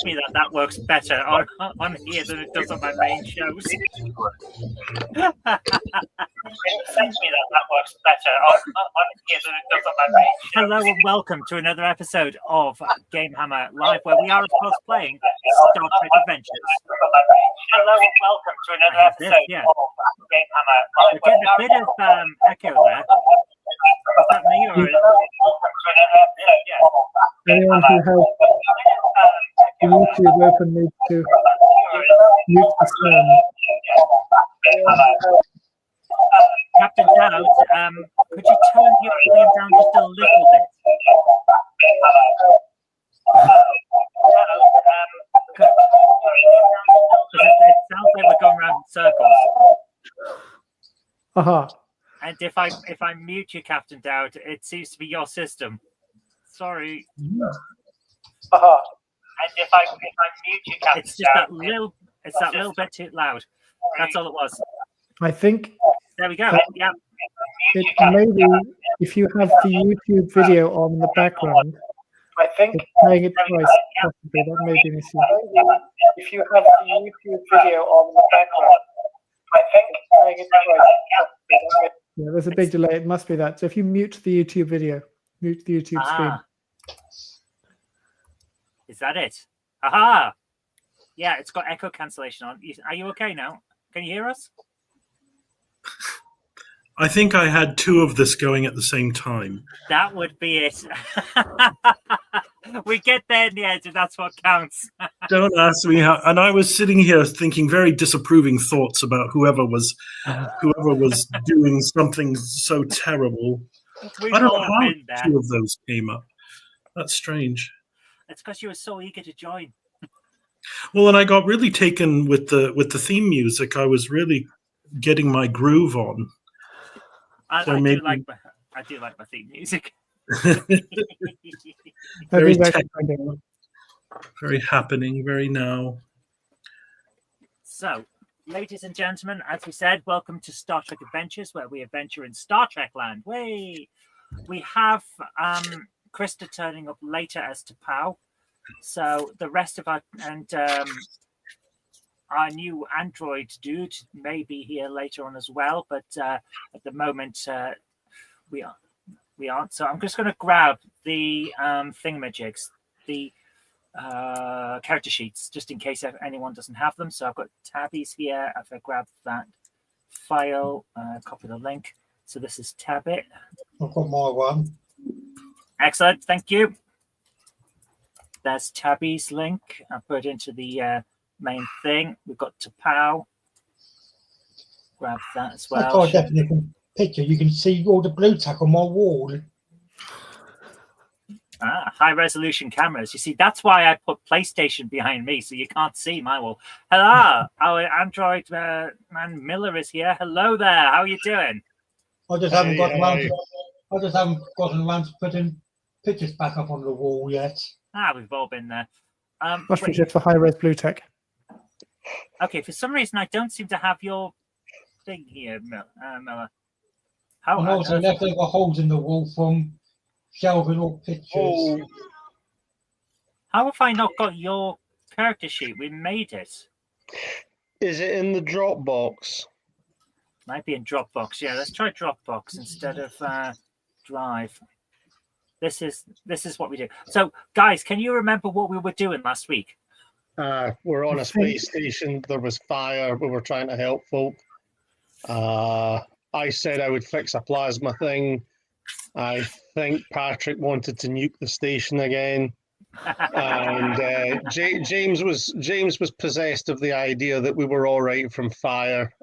seems to me that works better on here than it does on my main shows. It seems to me that works better on here than it does on my main shows. Hello and welcome to another episode of Game Hammer Live, where we are, of course, playing Star Trek Adventures. Hello and welcome to another episode of Game Hammer Live. We're getting a bit of echo there. Is that me or anyone who has YouTube open needs to mute the sound. Captain Dowd, could you turn your volume down just a little bit? It sounds like we're going around in circles. Aha. And if I mute you, Captain Dowd, it seems to be your system. Sorry. And if I mute you, Captain Dowd, it's that little bit too loud. That's all it was. I think. There we go. Yeah. Maybe if you have the YouTube video on in the background, I think it's playing it twice. Possibly that may be an issue. If you have the YouTube video on in the background, I think it's playing it twice. Yeah, there's a big delay. It must be that. So if you mute the YouTube video, mute the YouTube stream. Is that it? Aha! Yeah, it's got echo cancellation on. Are you okay now? Can you hear us? I think I had two of this going at the same time. That would be it. We get there in the end, and that's what counts. Don't ask me how. And I was sitting here thinking very disapproving thoughts about whoever was doing something so terrible. I don't know how two of those came up. That's strange. It's because you were so eager to join. Well, and I got really taken with the theme music. I was really getting my groove on. I do like my theme music. very happening, very now. So, ladies and gentlemen, as we said, welcome to Star Trek Adventures, where we adventure in Star Trek land. We have Krista turning up later as T'Pau. So the rest of our new android dude may be here later on as well, but at the moment we aren't. So I'm just going to grab the thingamajigs, the character sheets, just in case anyone doesn't have them. So I've got tabbies here. If I grab that file, copy the link. So this is Tabbit. I've got my one. Excellent, thank you. There's Tabby's link. I'll put it into the main thing. We've got T'Pau. Grab that as well. I've got a definition picture. You can see all the blue tack on my wall. High resolution cameras. You see, that's why I put PlayStation behind me, so you can't see my wall. Hello, our Android man Miller is here. Hello there. How are you doing? I just haven't gotten around to putting pictures back up on the wall yet. We've all been there. Must be just for high-res blue tech. Okay, for some reason I don't seem to have your thing here, Miller. I'm also left over holes in the wall from shelving all pictures. How have I not got your character sheet? We made it. Is it in the Dropbox? Might be in Dropbox. Yeah, let's try Dropbox instead of Drive. This is what we do. So, guys, can you remember what we were doing last week? We're on a space station. There was fire. We were trying to help folk. I said I would fix a plasma thing. I think Patrick wanted to nuke the station again. And James was possessed of the idea that we were all right from fire.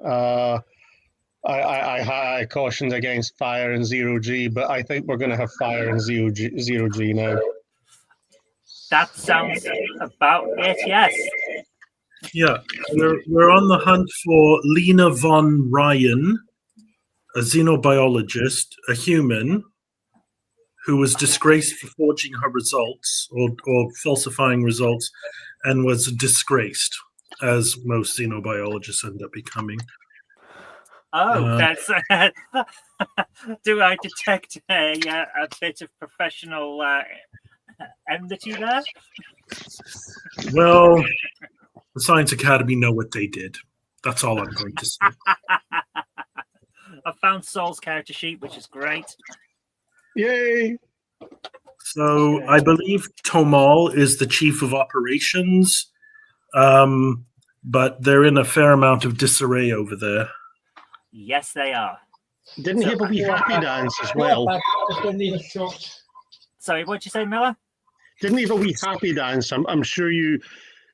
I cautioned against fire in 0G, but I think we're going to have fire in 0G now. That sounds about it, yes. Yeah, we're on the hunt for Lena von Ryan, a xenobiologist, a human, who was disgraced for forging her results or falsifying results, and was disgraced, as most xenobiologists end up becoming. Oh, that's. Do I detect a bit of professional enmity there? Well, the Science Academy know what they did. That's all I'm going to say. I found Saul's character sheet, which is great. Yay! So I believe Tomal is the chief of operations, but they're in a fair amount of disarray over there. Yes, they are. Didn't he have a wee happy dance as well? Just gonna need a shot. Sorry, what'd you say, Miller? Didn't he have a wee happy dance? I'm sure you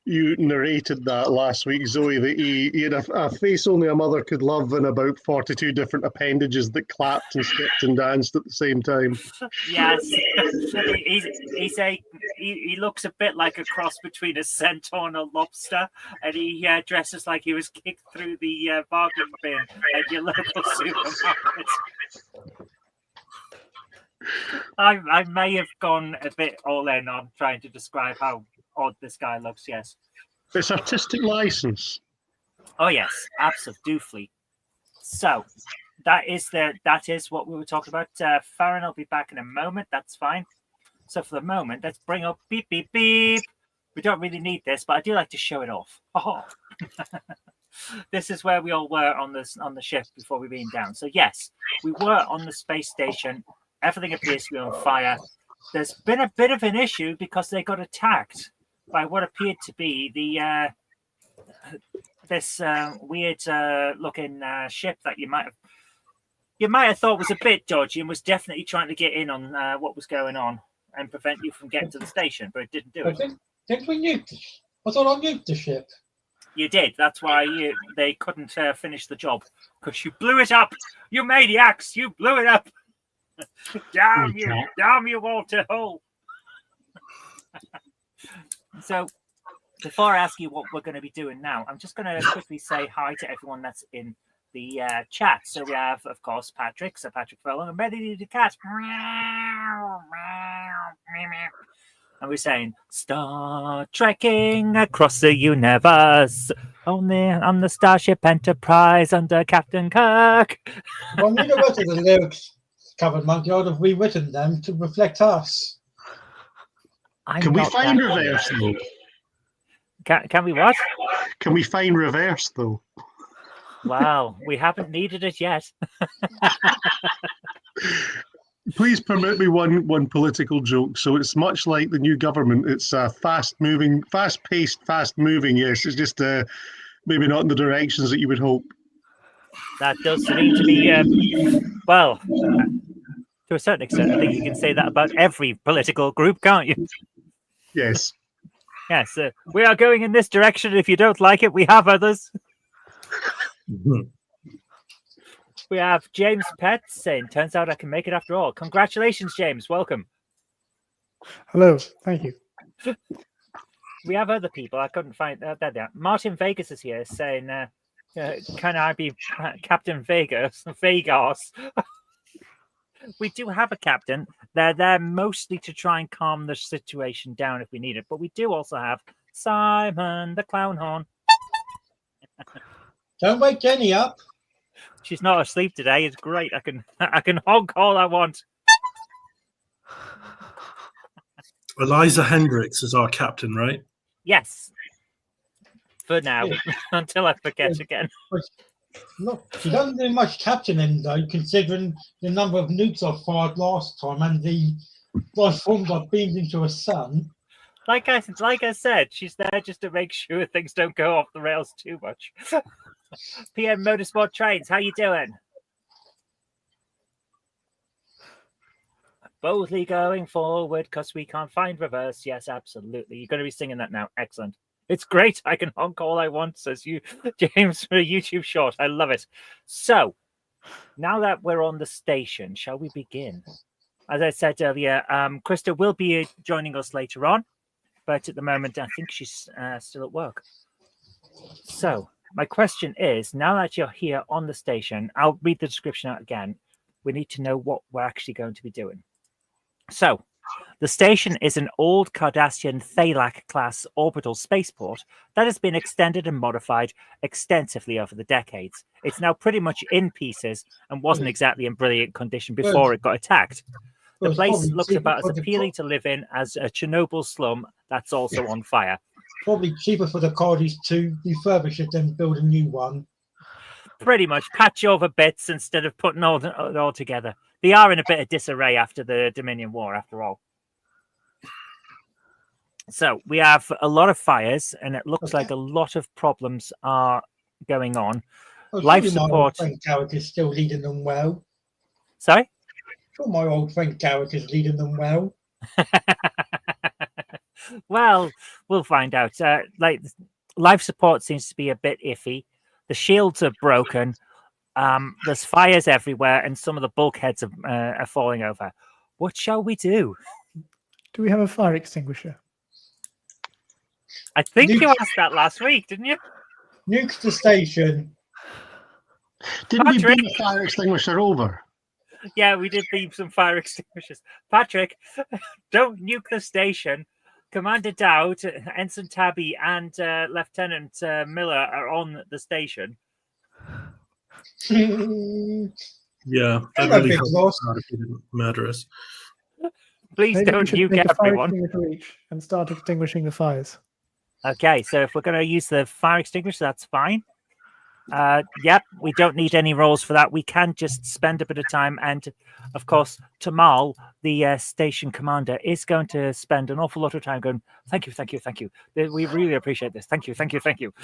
narrated that last week, Zoe, that he had a face only a mother could love and about 42 different appendages that clapped and skipped and danced at the same time. Yes. He looks a bit like a cross between a centaur and a lobster, and he dresses like he was kicked through the bargain bin at your local supermarket. I may have gone a bit all in on trying to describe how odd this guy looks, yes. It's artistic license. Oh yes, absolutely. So that is what we were talking about. Farron will be back in a moment, that's fine. So for the moment, let's bring up beep beep beep. We don't really need this, but I do like to show it off. Oh. This is where we all were on the ship before we beamed down. So yes, we were on the space station. Everything appears to be on fire. There's been a bit of an issue because they got attacked by what appeared to be the this weird looking ship that you might have thought was a bit dodgy and was definitely trying to get in on what was going on and prevent you from getting to the station, but it didn't do it. Didn't we nuke? I thought I nuked the ship. You did. That's why they couldn't finish the job because you blew it up. You maniacs! You blew it up. Damn you, Walter Hull. So, before I ask you what we're going to be doing now, I'm just going to quickly say hi to everyone that's in the chat. So we have, of course, Patrick, Sir Patrick Furlong, and Melody the cat. And we're saying, Star Trekking across the universe, only on the Starship Enterprise under Captain Kirk. Well, we know what the lyrics covered, Monkey. I would have rewritten them to reflect us. Can we find reverse, though? Can we what? Can we find reverse, though? Wow, we haven't needed it yet. Please permit me one political joke. So it's much like the new government. It's fast-paced, fast-moving. Yes, it's just maybe not in the directions that you would hope. That does seem to be, well, to a certain extent, I think you can say that about every political group, can't you? Yes. Yes, we are going in this direction. If you don't like it, we have others. We have James Pett saying, turns out I can make it after all. Congratulations, James. Welcome. Hello. Thank you. We have other people. I couldn't find that. Martin Vegas is here saying, can I be Captain Vegas? We do have a captain. They're there mostly to try and calm the situation down if we need it. But we do also have Simon the Clown Horn. Don't wake Jenny up. She's not asleep today. It's great. I can honk all I want. Eliza Hendricks is our captain, right? Yes. For now, until I forget again. Look, she doesn't do much captaining, though, considering the number of nukes I fired last time and the life forms I beamed into a sun. Like I said, she's there just to make sure things don't go off the rails too much. PM Motorsport Trains, how you doing? Boldly going forward because we can't find reverse. Yes, absolutely. You're going to be singing that now. Excellent. It's great. I can honk all I want, says you, James, for a YouTube short. I love it. So, now that we're on the station, shall we begin? As I said earlier, Krista will be joining us later on, but at the moment, I think she's still at work. So, my question is, now that you're here on the station, I'll read the description out again. We need to know what we're actually going to be doing. So, the station is an old Cardassian Thalak-class orbital spaceport that has been extended and modified extensively over the decades. It's now pretty much in pieces and wasn't exactly in brilliant condition before it got attacked. The Well, it's place probably looks cheaper about as for the appealing to live in as a Chernobyl slum that's also on fire. Probably cheaper for the Cardis to refurbish it than build a new one. Pretty much patch over bits instead of putting it all together. They are in a bit of disarray after the Dominion War, after all. So we have a lot of fires, and it looks like a lot of problems are going on. Oh, Life surely my old support. friend Garrick is still leading them well. Sorry? Sure, my old friend Garrick is leading them well. Well, we'll find out. Like life support seems to be a bit iffy. The shields are broken. There's fires everywhere, and some of the bulkheads are falling over. What shall we do? Do we have a fire extinguisher? I think you asked that last week, didn't you? Nuke the station. Didn't we Patrick? beam a fire extinguisher over? Yeah, we did beam some fire extinguishers. Patrick, don't nuke the station. Commander Dowd, Ensign Tabby, and Lieutenant Miller are on the station. Yeah, that Hello, really Big helped Boss. out if it didn't matter us. Please Maybe we don't should nuke make a fire everyone. extinguisher each and start extinguishing the fires. Okay, so if we're going to use the fire extinguisher, that's fine. Yep, we don't need any rolls for that. We can just spend a bit of time. And, of course, Tamal, the station commander, is going to spend an awful lot of time going, thank you, thank you, thank you. We really appreciate this. Thank you, thank you, thank you.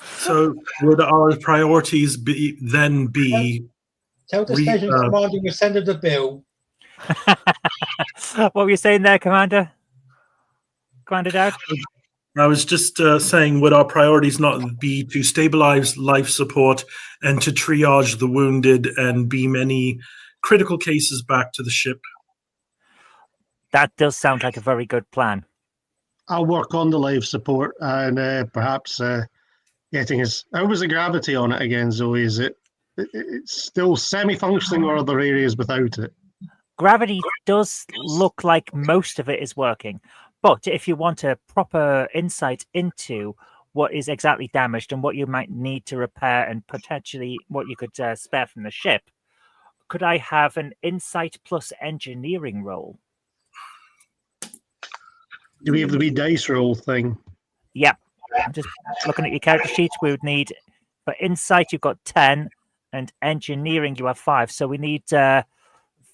So would our priorities then be Tell the station commander we send him the bill. What were you saying there, Commander? Commander Dowd? I was just saying, would our priorities not be to stabilize life support and to triage the wounded and beam any critical cases back to the ship? That does sound like a very good plan. I'll work on the life support and perhaps getting his. How was the gravity on it again, Zoe? Is it's still semi-functioning, or are there areas without it? Gravity does look like most of it is working. But if you want a proper insight into what is exactly damaged and what you might need to repair and potentially what you could spare from the ship, could I have an insight plus engineering roll? Do we have the wee dice roll thing? Yep. I'm just looking at your character sheets. We would need, for insight, you've got 10, and engineering, you have 5. So we need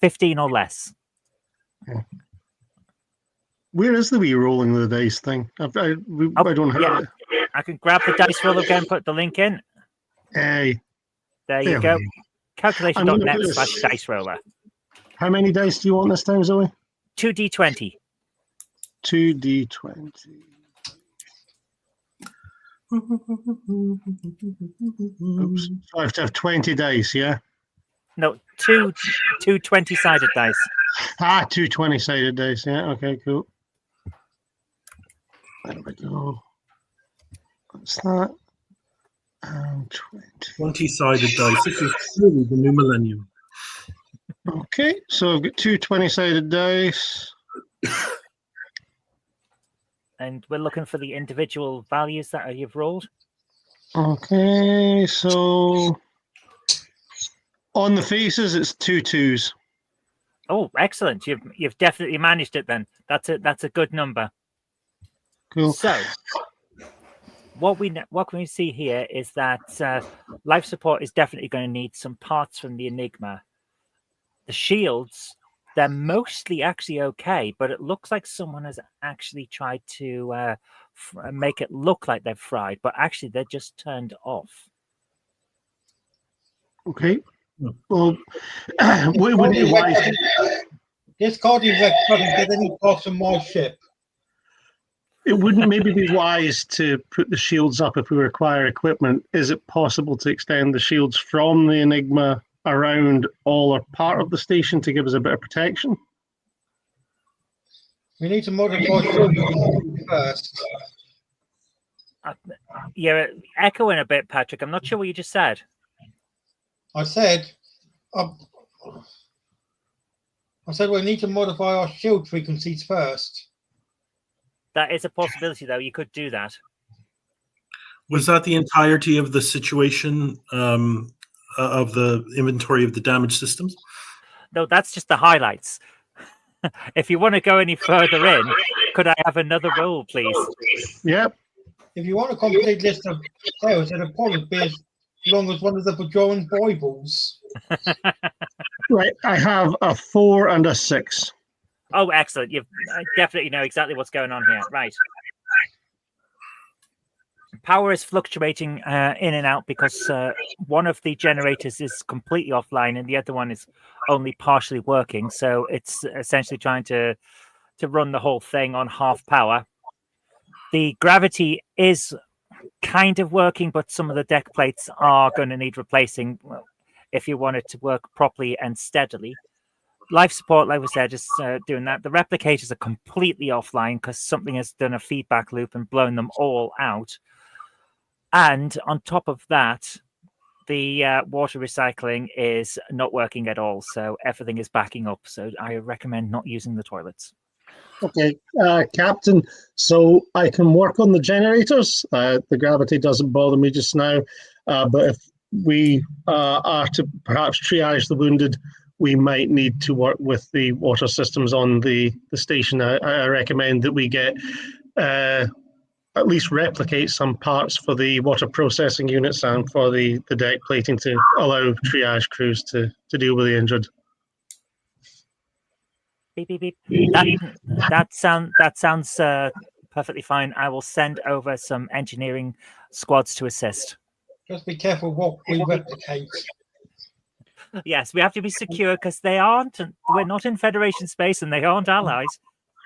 15 or less. Yeah. Where is the wee rolling the dice thing? I don't have it. I can grab the dice roll again, put the link in. Hey. There you go. Calculation.net/dice roller. How many dice do you want this time, Zoe? 2d20. 2d20. Oops. So I have to have 20 dice, yeah? No, two 20-sided dice. Ah, 2 20-sided dice, yeah. Okay, cool. There we go. What's that? And 20. 20-sided dice. This is really the new millennium. Okay, so I've got 2 20-sided dice. And we're looking for the individual values that you've rolled. Okay, so on the faces, it's 2 2s. Oh, excellent! You've definitely managed it. Then that's a good number. Cool. So, what can we see here is that life support is definitely going to need some parts from the Enigma. The shields, they're mostly actually okay, but it looks like someone has actually tried to make it look like they're fried, but actually they're just turned off. Okay. Well, wouldn't it be wise? This Cardi Rex doesn't get any parts from my ship. It wouldn't maybe be wise to put the shields up if we require equipment. Is it possible to extend the shields from the Enigma around all or part of the station to give us a bit of protection? We need to modify shields first. You're echoing a bit, Patrick. I'm not sure what you just said. I said we need to modify our shield frequencies first. That is a possibility, though. You could do that. Was that the entirety of the situation of the inventory of the damaged systems? No, that's just the highlights. If you want to go any further in, could I have another roll, please? Yep. If you want a complete list of tales, it'll probably be as long as one of the Bajoran Bibles. Right. I have a 4 and a 6. Oh, excellent. You definitely know exactly what's going on here. Right. Power is fluctuating in and out because one of the generators is completely offline and the other one is only partially working. So it's essentially trying to run the whole thing on half power. The gravity is kind of working, but some of the deck plates are going to need replacing if you want it to work properly and steadily. Life support, like we said, is doing that. The replicators are completely offline because something has done a feedback loop and blown them all out. And on top of that, the water recycling is not working at all. So everything is backing up. So I recommend not using the toilets. Okay, Captain. So I can work on the generators. The gravity doesn't bother me just now. But if we are to perhaps triage the wounded, we might need to work with the water systems on the station. I recommend that we get at least replicate some parts for the water processing units and for the deck plating to allow triage crews to deal with the injured. Beep, beep, beep. That sounds perfectly fine. I will send over some engineering squads to assist. Just be careful what we replicate. Yes, we have to be secure because we're not in Federation space and they aren't allies.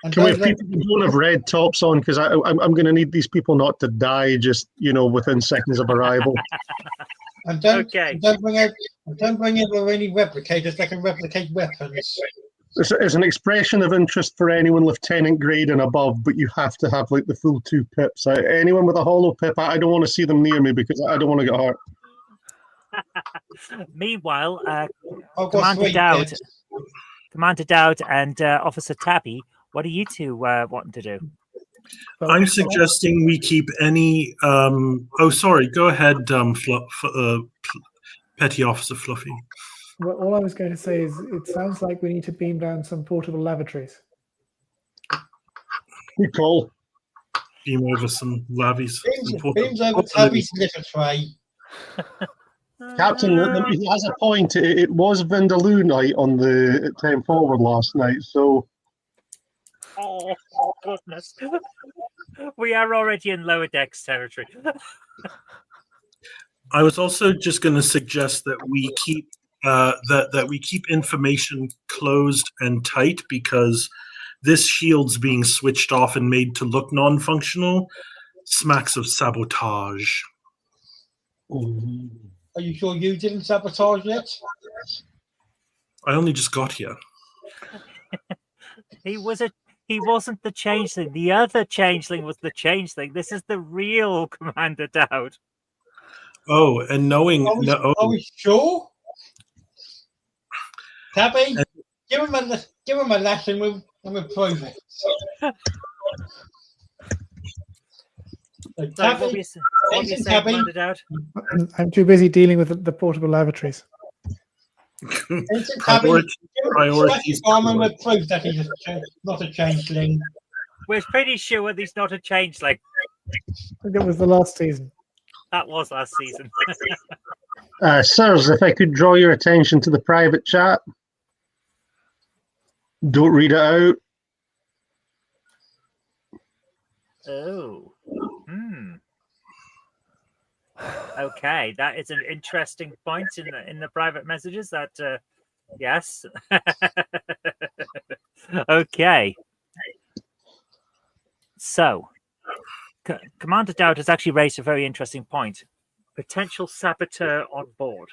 And Can we have people who don't have red tops on? Because I'm going to need these people not to die just, within seconds of arrival. And don't bring over any replicators that can replicate weapons. It's an expression of interest for anyone lieutenant grade and above, but you have to have the full 2 pips. Anyone with a hollow pip, I don't want to see them near me because I don't want to get hurt. Meanwhile, Commander Dowd and Officer Tabby, what are you two wanting to do? I'm suggesting we keep any. Sorry. Go ahead, Petty Officer Fluffy. Well, all I was going to say is it sounds like we need to beam down some portable lavatories. Good call. Beam over some lavies. Beams over Tabby's litter tray. Captain, he has a point. It was Vindaloo night on the 10 forward last night, so... Oh, goodness. We are already in lower decks territory. I was also just going to suggest that we keep that we keep information closed and tight because this shield's being switched off and made to look non-functional smacks of sabotage. Are you sure you didn't sabotage it? I only just got here. He wasn't the changeling. The other changeling was the changeling. This is the real Commander Dowd. Oh, and knowing... Are we sure? Tabby, give him a lesson and we'll prove it. So, Tabby, what were you saying, Commander Dowd? I'm too busy dealing with the portable lavatories. Priorities. Farman will prove that he's not a changeling. We're pretty sure he's not a changeling. I think it was the last season. That was last season. Sirs, if I could draw your attention to the private chat. Don't read it out. Oh. Okay, that is an interesting point in the private messages. That yes. Okay. So, Commander Dowd has actually raised a very interesting point. Potential saboteur on board.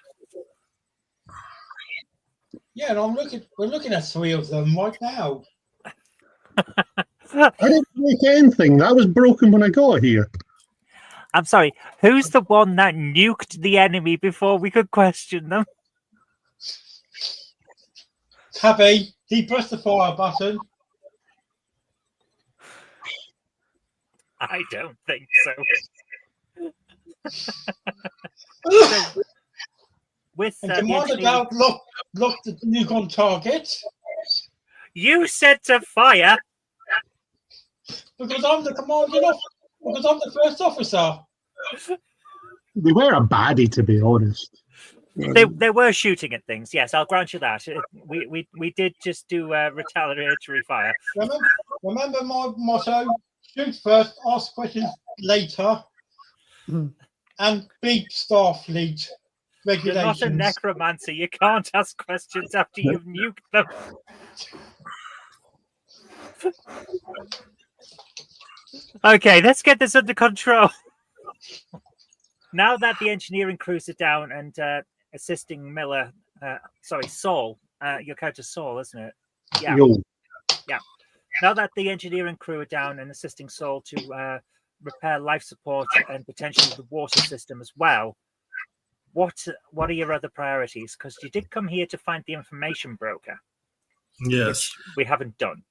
Yeah, and we're looking at 3 of them right now. I didn't make anything. That was broken when I got here. I'm sorry, who's the one that nuked the enemy before we could question them? Tabby, he pressed the fire button. I don't think so. With Commander Dowd Lock the nuke on target. You said to fire. Because I'm the commanding officer. Because I'm the first officer. They were a baddie, to be honest. They were shooting at things. Yes, I'll grant you that. We did just do retaliatory fire. Remember my motto: shoot first, ask questions later, and beat Starfleet You're not a regulations. necromancer. You can't ask questions after you've nuked them. Okay, let's get this under control. Now that the engineering crews are down and assisting Miller, Saul, your character's Saul, isn't it? Yeah. Yo. Yeah. Now that the engineering crew are down and assisting Saul to repair life support and potentially the water system as well, what are your other priorities? Because you did come here to find the information broker. Yes. Which we haven't done.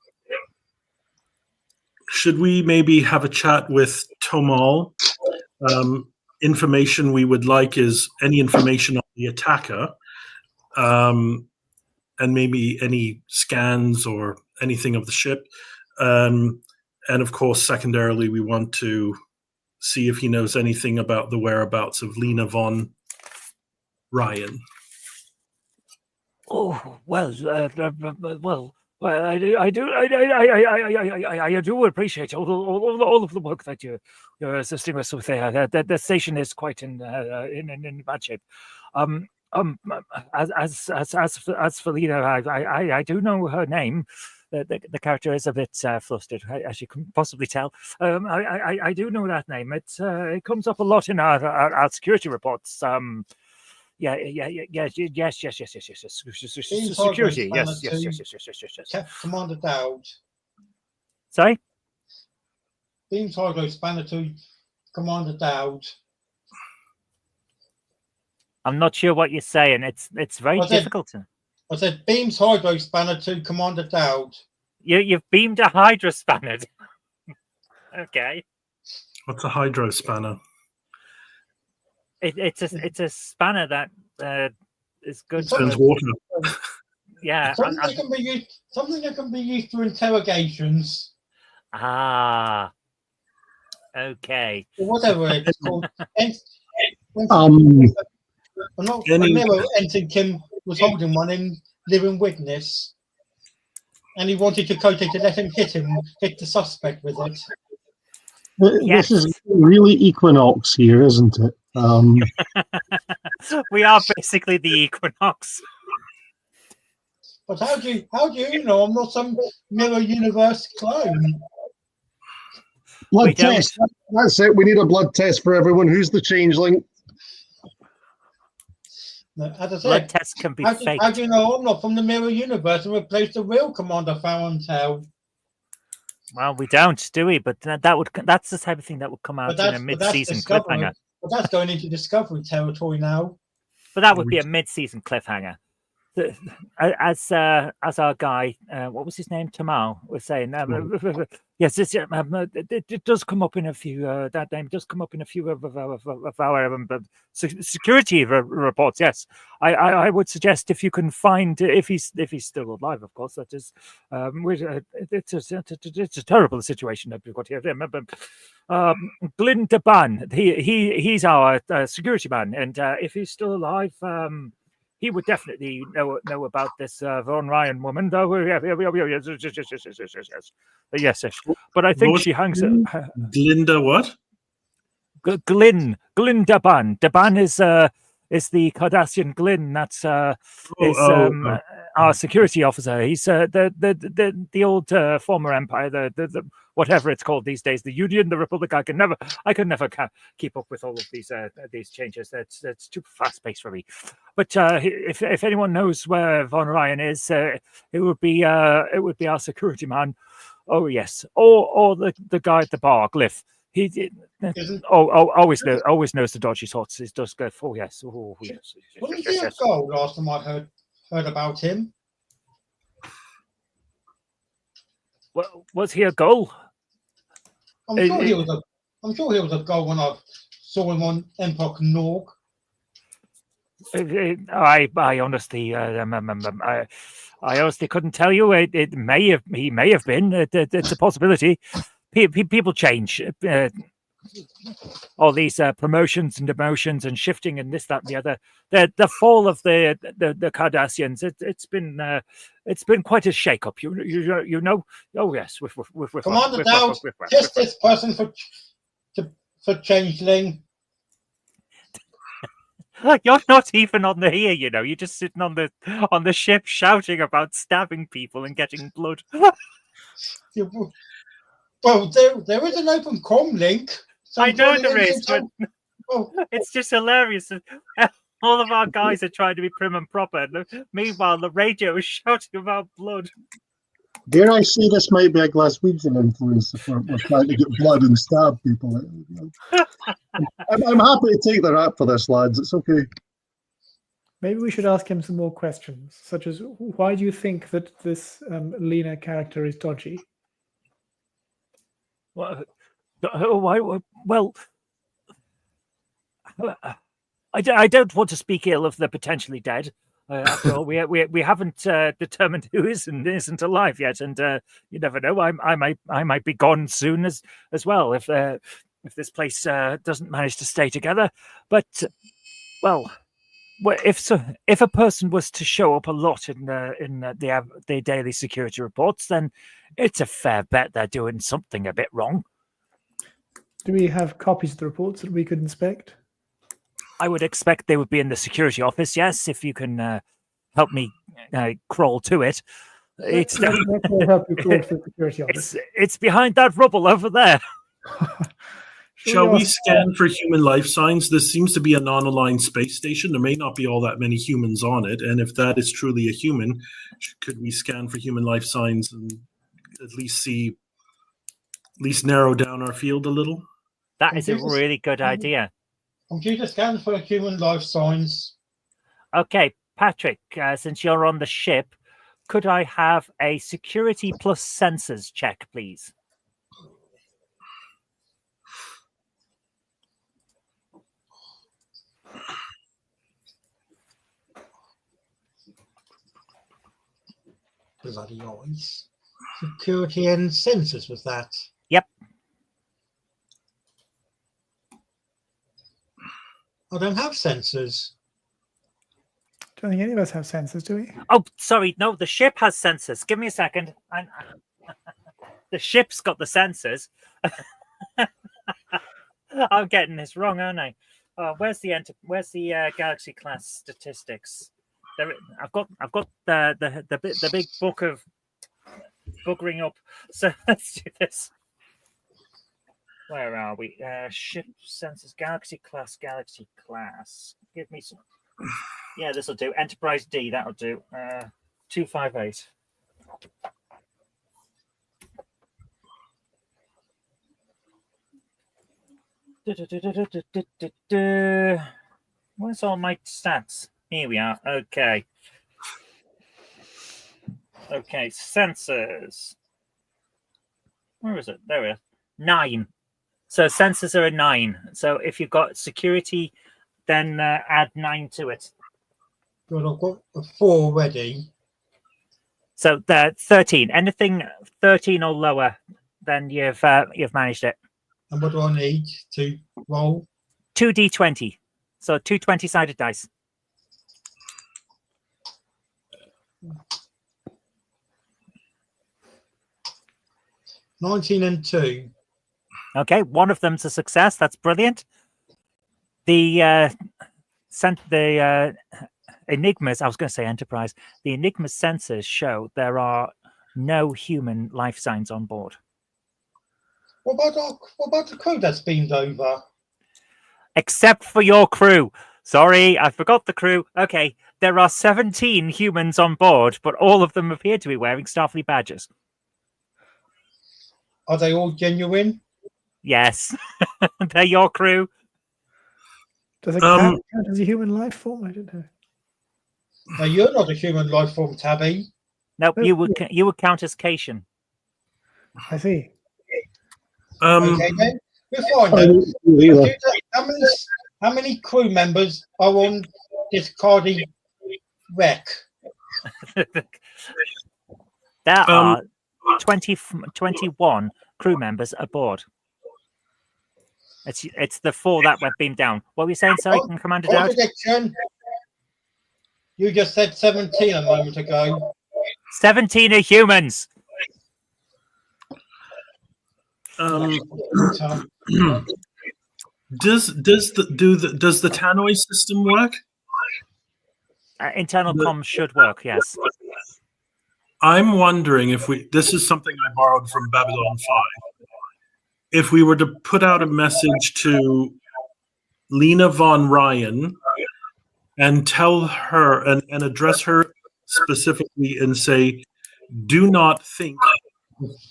Should we maybe have a chat with Tomal? Information we would like is any information on the attacker, and maybe any scans or anything of the ship. And of course, secondarily, we want to see if he knows anything about the whereabouts of Lena von Ryan. Oh well, I do appreciate all of the work that you're assisting us with there. The station is quite in bad shape. As for Lena, I do know her name. The character is a bit flustered, as you can possibly tell. I do know that name. It comes up a lot in our security reports. Yes. Security. Yes. Commander Dowd. Sorry? Beams Hydro Spanner to Commander Dowd. I'm not sure what you're saying. It's very difficult. I said Beams Hydro Spanner to Commander Dowd. You've beamed a hydro spanner. Okay. What's a hydro spanner? It's a spanner that is good. Spins water. Yeah. Something that can be used for interrogations. Ah. Okay. Or whatever it's called. Miller entered Kim was holding one in living witness, and he wanted Chakotay to let him hit the suspect with it. This is really Equinox here, isn't it? We are basically the Equinox. But how do you know I'm not some Mirror Universe clone? Blood test. That's it. We need a blood test for everyone. Who's the changeling? No, as I said, blood tests can be fake. How do you know I'm not from the Mirror Universe and replace the real Commander Farentell? Well, we don't, do we? But that's the type of thing that would come out in a mid-season cliffhanger. But that's going into Discovery territory now. But that would be a mid-season cliffhanger. As our guy, what was his name? Tamal was saying. Yes, it does come up in a few. That name does come up in a few of our security reports. Yes, I would suggest if you can find if he's still alive. Of course, that is. It's a terrible situation that we've got here. Remember, Glyn Deban. He's our security man, and if he's still alive. He would definitely know about this Von Ryan woman. Yes. But I think she hangs. Glinda what? Glyn Deban. Deban is the Cardassian Glyn. That's our security officer. He's the old former empire, the whatever it's called these days, the Union, the Republic. I can never keep up with all of these changes. That's too fast paced for me. But if anyone knows where Von Ryan is, it would be our security man. Oh yes, or the guy at the bar, Glyph. He always knows the dodgy sorts. He does go. Oh yes. Wasn't he a goal last time I heard about him? Well, was he a goal? I'm sure he was a goal when I saw him on Empok Norg. I honestly, I honestly couldn't tell you. He may have been. It's a possibility. People change. All these promotions and demotions and shifting and this, that, and the other. The fall of the Cardassians. It's been quite a shake-up. You know. Oh yes. Commander Dowd, just this person for changeling. You're not even on the here, you know. You're just sitting on the ship shouting about stabbing people and getting blood. Well, there is an open com link. So I know there is, but it's just hilarious. All of our guys are trying to be prim and proper. Meanwhile, the radio is shouting about blood. Dare I say this might be a Glaswegian influence if we're trying to get blood and stab people. I'm happy to take the rap for this, lads. It's okay. Maybe we should ask him some more questions, such as why do you think that this Lena character is dodgy? Well, I don't want to speak ill of the potentially dead. After all, we haven't determined who is and isn't alive yet, and you never know. I might be gone soon as well if this place doesn't manage to stay together. But if a person was to show up a lot in the daily security reports, then it's a fair bet they're doing something a bit wrong. Do we have copies of the reports that we could inspect? I would expect they would be in the security office. Yes, if you can help me crawl to it. It's help you crawl to the security office. It's behind that rubble over there. Shall we scan for human life signs? This seems to be a non-aligned space station. There may not be all that many humans on it, and if that is truly a human, could we scan for human life signs and at least narrow down our field a little? That is a really good idea. Computer scan for human life signs. Okay, Patrick, since you're on the ship, could I have a security plus sensors check, please? Bloody eyes. Security and sensors was that? Yep. I don't have sensors. Don't think any of us have sensors, do we? Oh, sorry. No, the ship has sensors. Give me a second. The ship's got the sensors. I'm getting this wrong, aren't I? Where's the Galaxy class statistics? I've got the big book of buggering up. So let's do this. Where are we? Ship sensors, Galaxy class. Give me some. Yeah, this will do. Enterprise D, that'll do. 258. Where's all my stats? Here we are. Okay. Okay, sensors. Where is it? There we are. 9. So sensors are a 9. So if you've got security, then add 9 to it. Good, I've got a 4 already. So 13. Anything 13 or lower, then you've managed it. And what do I need to roll? 2d20. So 2 20-sided dice. 19 and 2. Okay, one of them's a success. That's brilliant. The Enigmas, I was going to say Enterprise, the Enigma sensors show there are no human life signs on board. What about the crew that's beamed over? Except for your crew. Sorry, I forgot the crew. Okay, there are 17 humans on board, but all of them appear to be wearing Starfleet badges. Are they all genuine? Yes, they're your crew. Does it count as a human life form? I don't know. No, you're not a human life form, Tabby. Nope, you would count as Cation. I see. Okay, then. We're fine then. How many crew members are on discarded wreck. There are 21 crew members aboard. It's the 4 that went beamed down. What were you saying, sorry, Commander Dowd? Contradiction. You just said 17 a moment ago. 17 are humans. Does the tannoy system work? Internal comms should work, yes. I'm wondering if this is something I borrowed from Babylon 5. If we were to put out a message to Lena von Ryan and tell her and address her specifically and say, do not think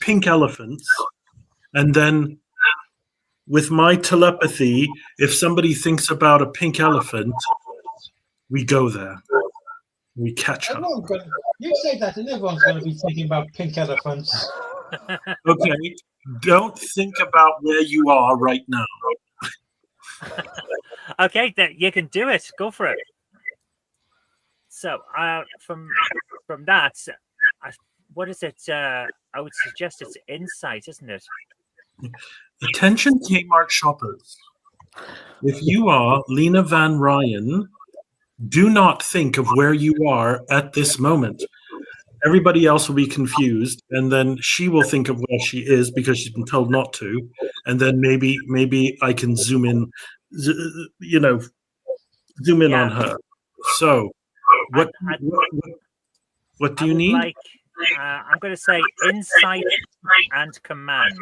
pink elephants. And then with my telepathy, if somebody thinks about a pink elephant, we go there. We catch her. You say that and everyone's going to be thinking about pink elephants. Okay. Don't think about where you are right now. Okay, you can do it. Go for it. So, from that, what is it? I would suggest it's insight, isn't it? Attention, Kmart shoppers. If you are Lena Van Ryan, do not think of where you are at this moment. Everybody else will be confused, and then she will think of where she is because she's been told not to, and then maybe I can zoom in, on her. So, what do you need? I'm going to say insight and command.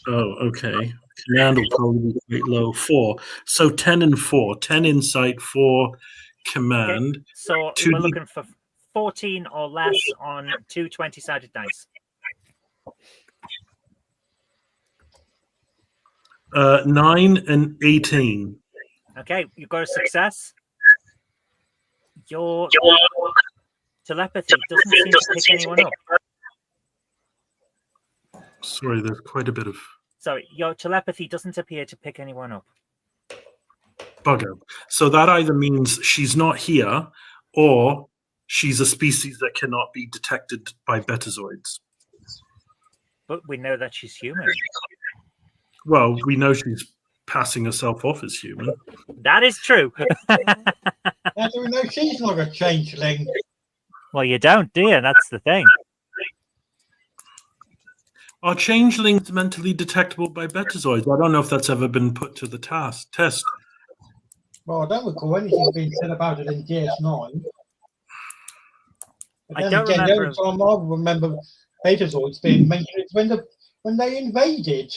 Oh, okay. Command will probably be quite low. 4. So 10 and 4. 10 insight, 4 command. Okay. So we're looking for 14 or less on 2 20-sided dice. 9 and 18. Okay, you've got a success. Your telepathy doesn't seem to pick anyone up. Sorry, there's quite a bit of... Sorry, your telepathy doesn't appear to pick anyone up. Bugger. So that either means she's not here, or she's a species that cannot be detected by betazoids. But we know that she's human. Well, we know she's passing herself off as human. That is true. How do we know she's not a changeling? Well, you don't, do you? That's the thing. Are changelings mentally detectable by betazoids? I don't know if that's ever been put to the test. Well, I don't recall anything being said about it in DS9. But I don't remember. The only time I remember betazoids being mentioned is when they invaded.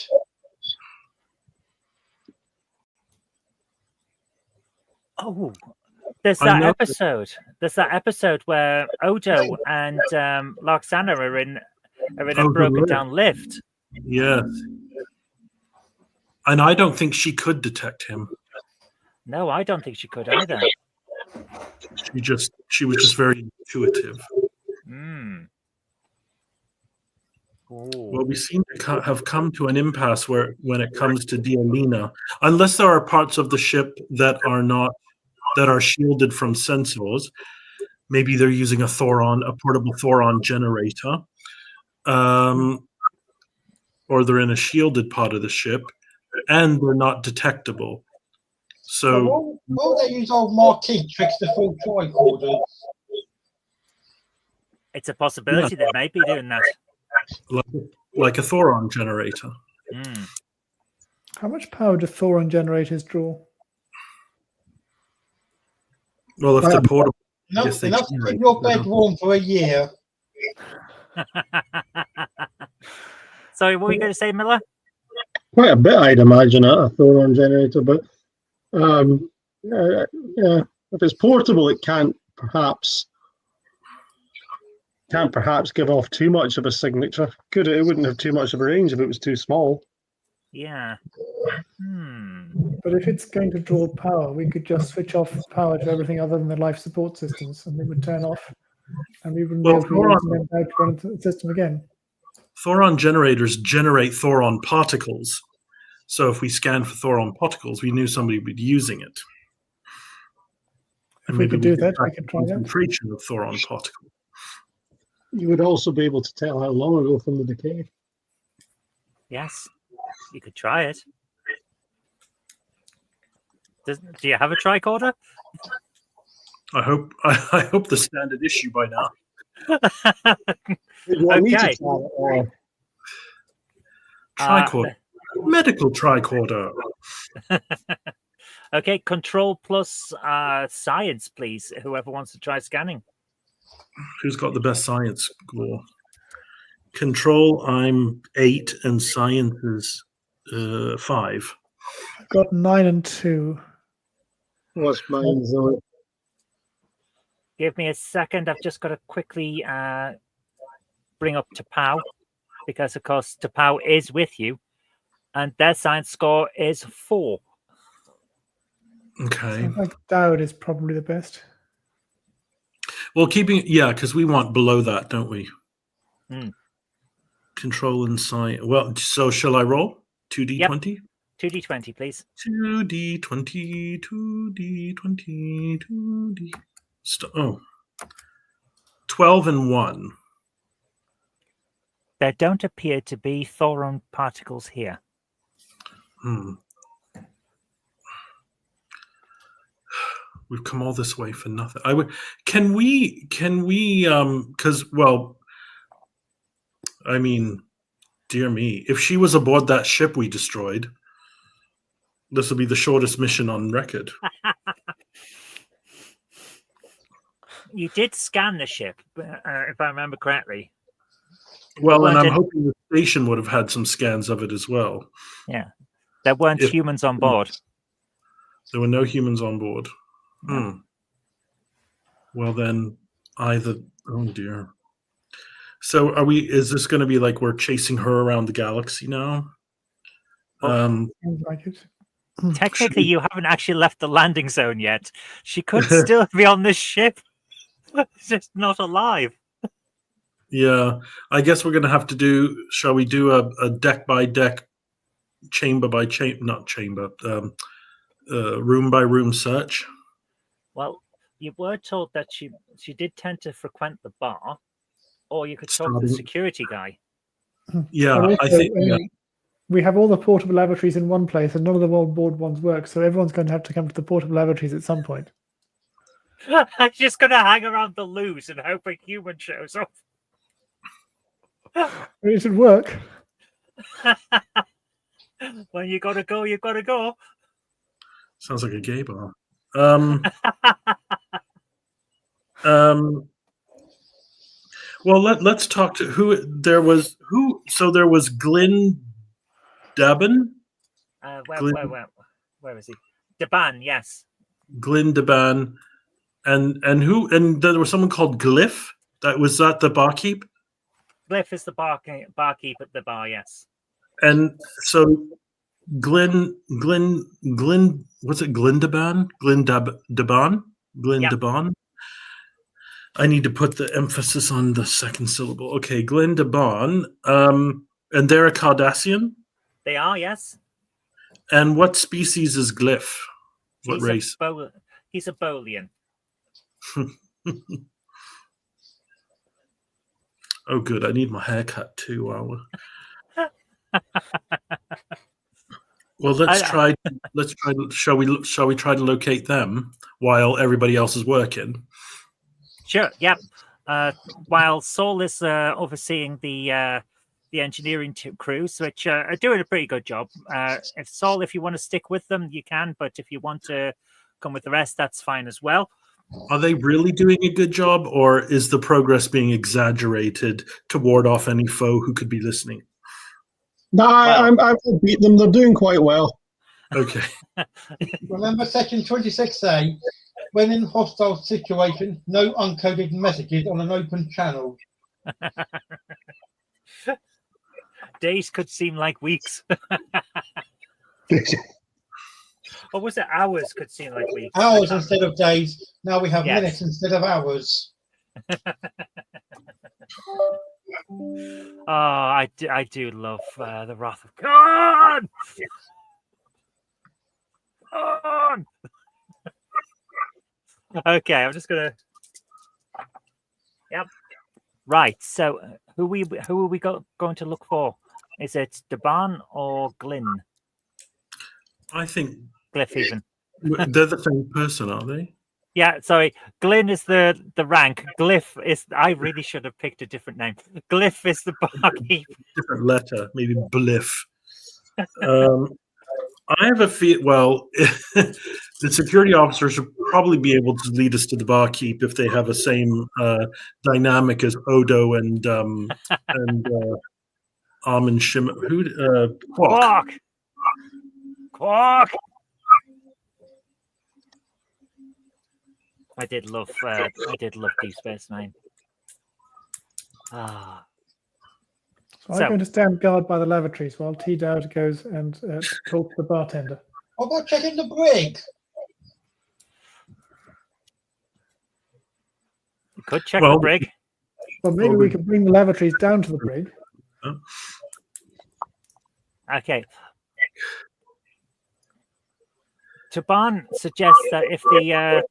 Oh, there's that episode. There's that episode where Odo and Larxana are in a broken down lift. Yes. And I don't think she could detect him. No, I don't think she could either. She was just very intuitive. Well, we seem to have come to an impasse when it comes to Dialina, unless there are parts of the ship that are shielded from sensors. Maybe they're using a portable Thoron generator, or they're in a shielded part of the ship, and they're not detectable. So, will they use old Marquis tricks to fool tricorders? It's a possibility they may be doing that. Like a Thoron generator. How much power do Thoron generators draw? Well, if they're portable, enough to keep your bed warm for a year. Sorry, what were you going to say, Miller? Quite a bit, I'd imagine, a Thoron generator, but yeah, if it's portable, it can't perhaps give off too much of a signature. Could it? It wouldn't have too much of a range if it was too small. Yeah. But if it's going to draw power, we could just switch off power to everything other than the life support systems, and they would turn off, and we wouldn't be able to use them back to run the system again. Thoron generators generate Thoron particles. So if we scan for Thoron particles, we knew somebody would be using it. If we could do that, we could try that. Concentration of thoron particle. You would also be able to tell how long ago from the decay. Yes, you could try it. Do you have a tricorder? I hope the standard issue by now. You want me to Okay. try it, or Tricorder. Medical tricorder. Okay, control plus science, please. Whoever wants to try scanning. Who's got the best science score? Control, I'm 8, and science is 5. I've got 9 and 2. what's mine? Zoe? Give me a second. I've just got to quickly bring up Tapau, because, of course, Tapau is with you, and their science score is 4. Okay. I think Dowd is probably the best. Well, because we want below that, don't we? Hmm. Control and science. Well, so shall I roll? 2d20? 2d20, please. 2d20, 2d20, 2d. 12 and 1. There don't appear to be thoron particles here. We've come all this way for nothing. Can we because, well, I mean, dear me, if she was aboard that ship we destroyed, this will be the shortest mission on record. You did scan the ship, if I remember correctly. Well, and I'm hoping the station would have had some scans of it as well. Yeah. There weren't humans on board. There were no humans on board. Well, then oh dear. So is this going to be like we're chasing her around the galaxy now? Sounds like it. Technically, you haven't actually left the landing zone yet. She could still be on this ship. It's just not alive. Yeah, I guess we're going to have to do, shall we do a deck by deck, chamber by chamber, not chamber, room by room search? Well, you were told that she did tend to frequent the bar, or you could talk to the security guy. Yeah, Also, I think we have all the portable laboratories in one place, and none of the board ones work. So everyone's going to have to come to the portable laboratories at some point. I'm just going to hang around the loose and hope a human shows up. It should work. When you got to go, you got to go. Sounds like a gay bar. Well, let's talk to who there was. So there was Glyn Dabin. Where is he? Daban, yes. Glyn Daban, and there was someone called Glyph. Was that the barkeep? Glyph is the barkeep at the bar, yes. And so Glyn, what's it? Glindaban? Glindaban? I need to put the emphasis on the second syllable. Okay, Glindaban. And they're a Cardassian? They are, yes. And what species is Glyph? What race? He's a Bolian. Oh, good. I need my haircut too. Wow. Well, let's try. Shall we try to locate them while everybody else is working? Sure. Yep. While Saul is overseeing the engineering crews, which are doing a pretty good job. If you want to stick with them, you can. But if you want to come with the rest, that's fine as well. Are they really doing a good job, or is the progress being exaggerated to ward off any foe who could be listening? No, I beat them. They're doing quite well. Okay. Remember section 26A, when in hostile situation, no uncoded messages on an open channel. Days could seem like weeks. Or was it hours could seem like weeks? Hours instead of days. Now we have Yes. minutes instead of hours. Oh, I do love the Wrath of Khan. Okay, I'm just gonna. Yep. Right. So, who are we going to look for? Is it Deban or Glyn? I think Glyph even. they're the same person, aren't they? Yeah, sorry. Glyn is the rank. Glyph is. I really should have picked a different name. Glyph is the barkeep. Different letter, maybe Bliff. I have a feel. Well, the security officer should probably be able to lead us to the barkeep if they have the same dynamic as Odo and Armin Shim. Quark. Quark. I did love Deep Space Nine. Ah. So I'm going to stand guard by the lavatories while T. Dowd goes and talk to the bartender. What about checking the brig? You could check the brig. Well, maybe we could bring the lavatories down to the brig. Okay. Taban suggests that if the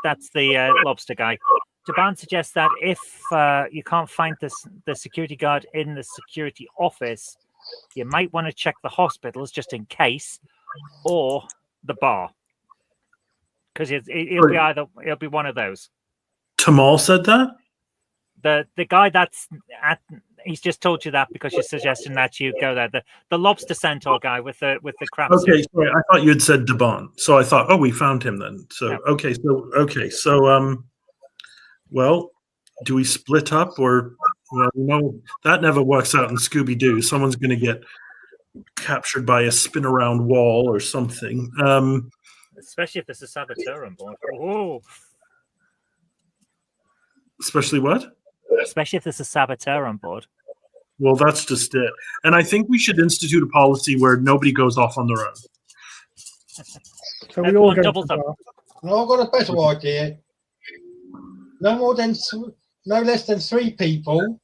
that's the lobster guy. Taban suggests that if you can't find the security guard in the security office, you might want to check the hospitals just in case, or the bar, because it'll be one of those. Tamal said that. The guy that's at. He's just told you that because you're suggesting that you go there. The lobster centaur guy with the crap. Okay, sorry, I thought you had said Deban, so I thought, we found him then. So yeah. So well, do we split up or? Well, no, that never works out in Scooby Doo. Someone's going to get captured by a spin around wall or something. Especially if there's a saboteur on board. Oh. Especially what? Especially if there's a saboteur on board. Well, that's just it. And I think we should institute a policy where nobody goes off on their own. So we all go doubles up. No, I've got a better idea. No less than 3 people,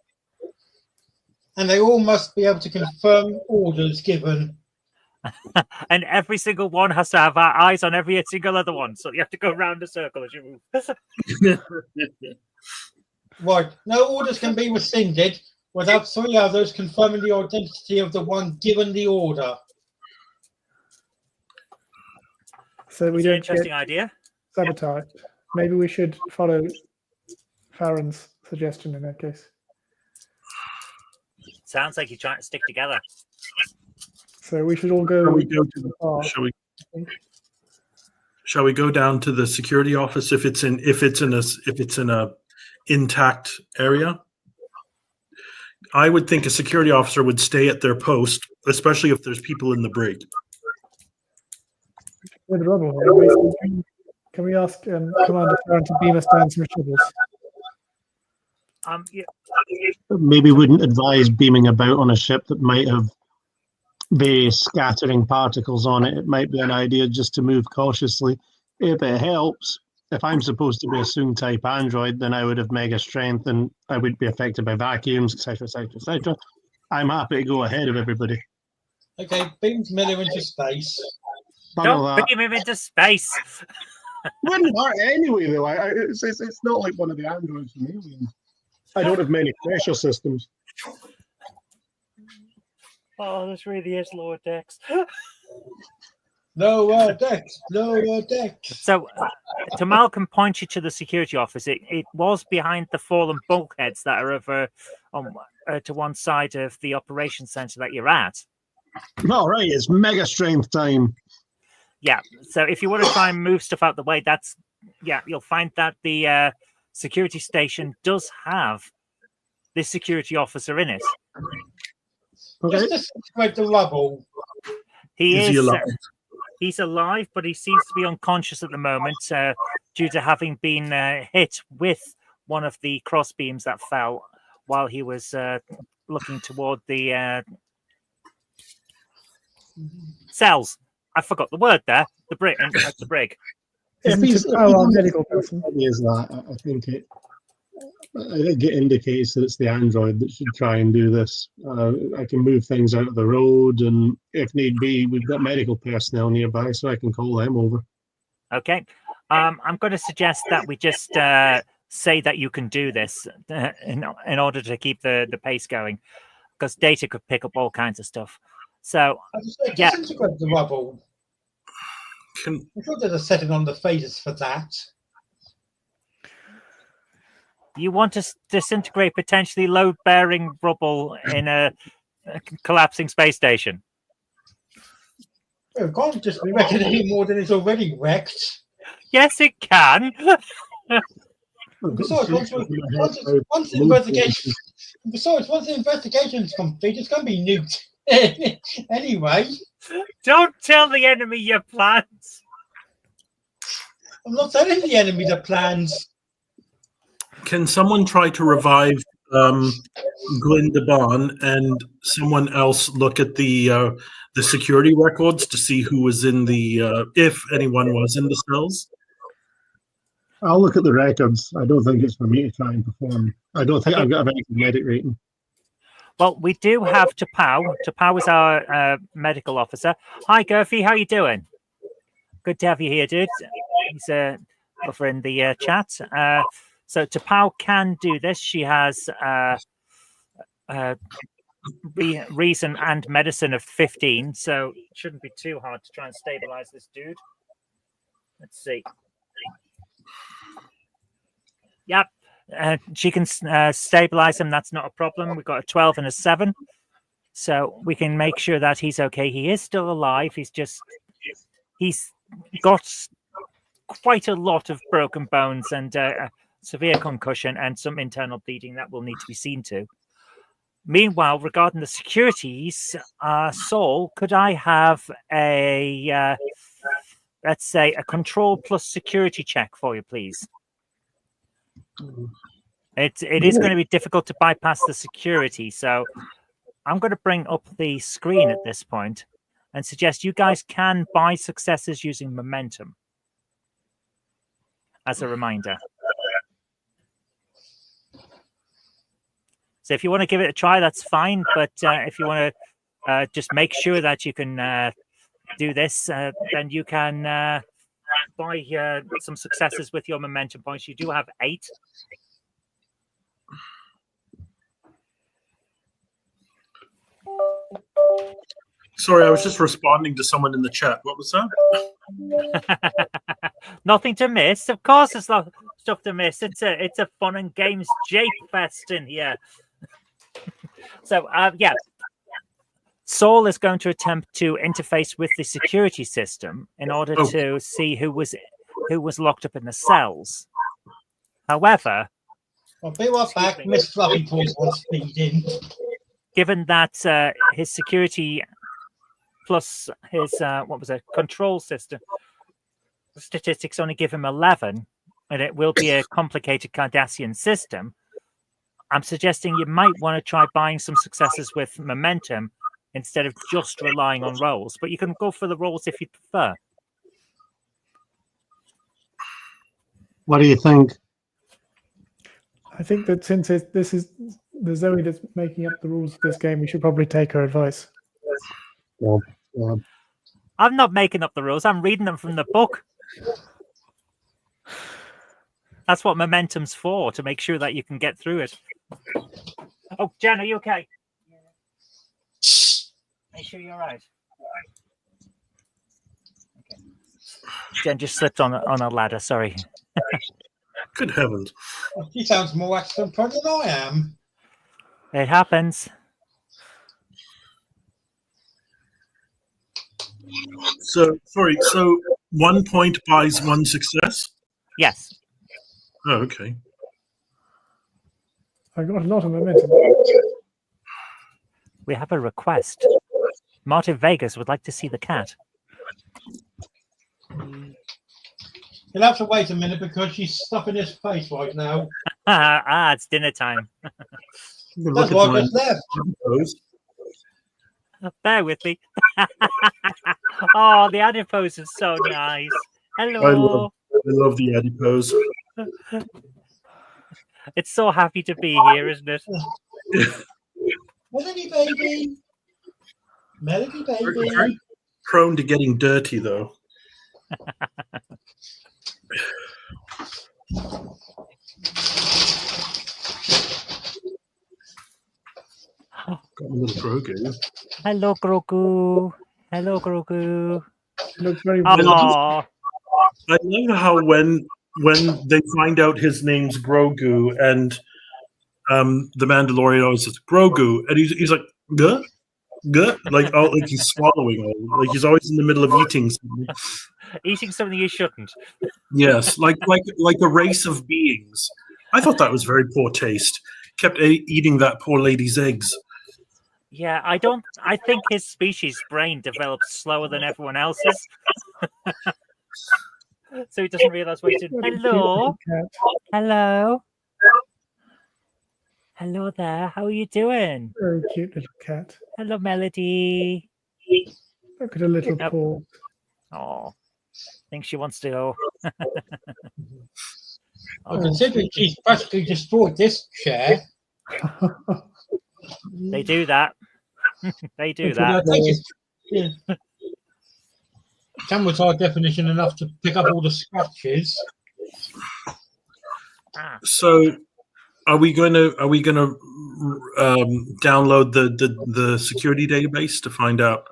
and they all must be able to confirm orders given. And every single one has to have our eyes on every single other one, so you have to go round a circle as you move. Right, no orders can be rescinded without 3 others confirming the identity of the one given the order. So we don't interesting get idea. sabotaged. Maybe we should follow Farron's suggestion in that case. Sounds like you're trying to stick together. So we should all go. Shall we go to the bar? Shall we go down to the security office if it's in a intact area? I would think a security officer would stay at their post, especially if there's people in the brig. With the rubble, can we ask Commander Farron to beam us down some shovels? Yeah. Maybe wouldn't advise beaming about on a ship that might have various scattering particles on it. It might be an idea just to move cautiously. If it helps, if I'm supposed to be a Soong type android, then I would have mega strength and I would be affected by vacuums, etc., etc., etc. I'm happy to go ahead of everybody. Okay, beam Miller into space. Don't beam him into space. Wouldn't hurt anyway, though. It's not like one of the androids from Aliens. I don't have many pressure systems. Oh, this really is lower decks. Lower decks. So, Tamal can point you to the security office. It was behind the fallen bulkheads that are over to one side of the operations center that you're at. All right, it's mega strength time. Yeah. So if you want to try and move stuff out the way, you'll find that the security station does have this security officer in it. Okay. Just to spread the rubble. He alive? He's alive, but he seems to be unconscious at the moment due to having been hit with one of the cross beams that fell while he was looking toward the cells. I forgot the word there. The brig. The brig. If he's a medical person, I think it indicates that it's the android that should try and do this. I can move things out of the road, and if need be, we've got medical personnel nearby, so I can call them over. Okay. I'm going to suggest that we just say that you can do this in order to keep the pace going, because data could pick up all kinds of stuff. So, yeah. Disintegrate the rubble. I'm sure there's a setting on the phasers for that. You want to disintegrate potentially load-bearing rubble in a collapsing space station? It can't just be wrecked any more than it's already wrecked. Yes, it can. Besides, once the investigation's complete, it's going to be nuked anyway. Don't tell the enemy your plans. I'm not telling the enemy the plans. Can someone try to revive Glinda Barn and someone else look at the security records to see who was in the if anyone was in the cells? I'll look at the records. I don't think it's for me to try and perform. I don't think I've got a very good medic rating. Well, we do have Tapau. Tapau is our medical officer. Hi, Gurphy. How you doing? Good to have you here, dude. He's over in the chat. So Tapau can do this. She has reason and medicine of 15, so it shouldn't be too hard to try and stabilize this dude. Let's see. Yep, she can stabilize him. That's not a problem. We've got a 12 and a 7, so we can make sure that he's okay. He is still alive. He's got quite a lot of broken bones and severe concussion and some internal bleeding that will need to be seen to. Meanwhile, regarding the securities, Saul, could I have a, let's say, a control plus security check for you, please? It is going to be difficult to bypass the security, so I'm going to bring up the screen at this point and suggest you guys can buy successes using momentum as a reminder. So if you want to give it a try, that's fine. But if you want to just make sure that you can do this, then you can buy some successes with your momentum points. You do have 8. Sorry, I was just responding to someone in the chat. What was that? Nothing to miss. Of course, there's stuff to miss. It's a fun and games Jake fest in here. So yeah, Saul is going to attempt to interface with the security system in order to see who was locked up in the cells. However, I'll be right back. Miss Fluffy Paws was speeding. Given that his security plus his control system statistics only give him 11, and it will be a complicated Cardassian system, I'm suggesting you might want to try buying some successes with momentum instead of just relying on rolls. But you can go for the rolls if you prefer. What do you think? I think that since this is the Zoe that's making up the rules of this game, we should probably take her advice. Well, I'm not making up the rules. I'm reading them from the book. That's what momentum's for, to make sure that you can get through it. Oh, Jen, are you okay? Are you sure you're right? Okay. Jen just slipped on a ladder. Sorry. Good heavens! He sounds more accident-prone than I am. It happens. So, sorry. So, 1 point buys 1 success? Yes. Oh, okay. I got a lot of momentum. We have a request. Martin Vegas would like to see the cat. You'll have to wait a minute because she's stuffing his face right now. It's dinner time. That's why I just left. Bear with me. Oh, the adipose is so nice. Hello. I love the adipose. It's so happy to be here, isn't it? Melody baby. Melody baby. Very prone to getting dirty, though. Got a little Grogu. Hello, Grogu. Hello, Grogu. Looks very Aw. I love how when they find out his name's Grogu and the Mandalorian always says Grogu, and he's like, guh? Guh? Like he's swallowing, like he's always in the middle of eating something. Eating something you shouldn't. Yes, like a race of beings. I thought that was very poor taste. Kept eating that poor lady's eggs. Yeah, I think his species brain develops slower than everyone else's. So he doesn't realize what he's doing. Hello. Hello. Hello there. How are you doing? Very cute little cat. Hello, Melody. Look at her little paw. Oh, think she wants to go. Well, considering she's practically destroyed this chair. They do that. They do I that. think it's camera's high definition enough to pick up all the scratches. So, are we going to download the security database to find out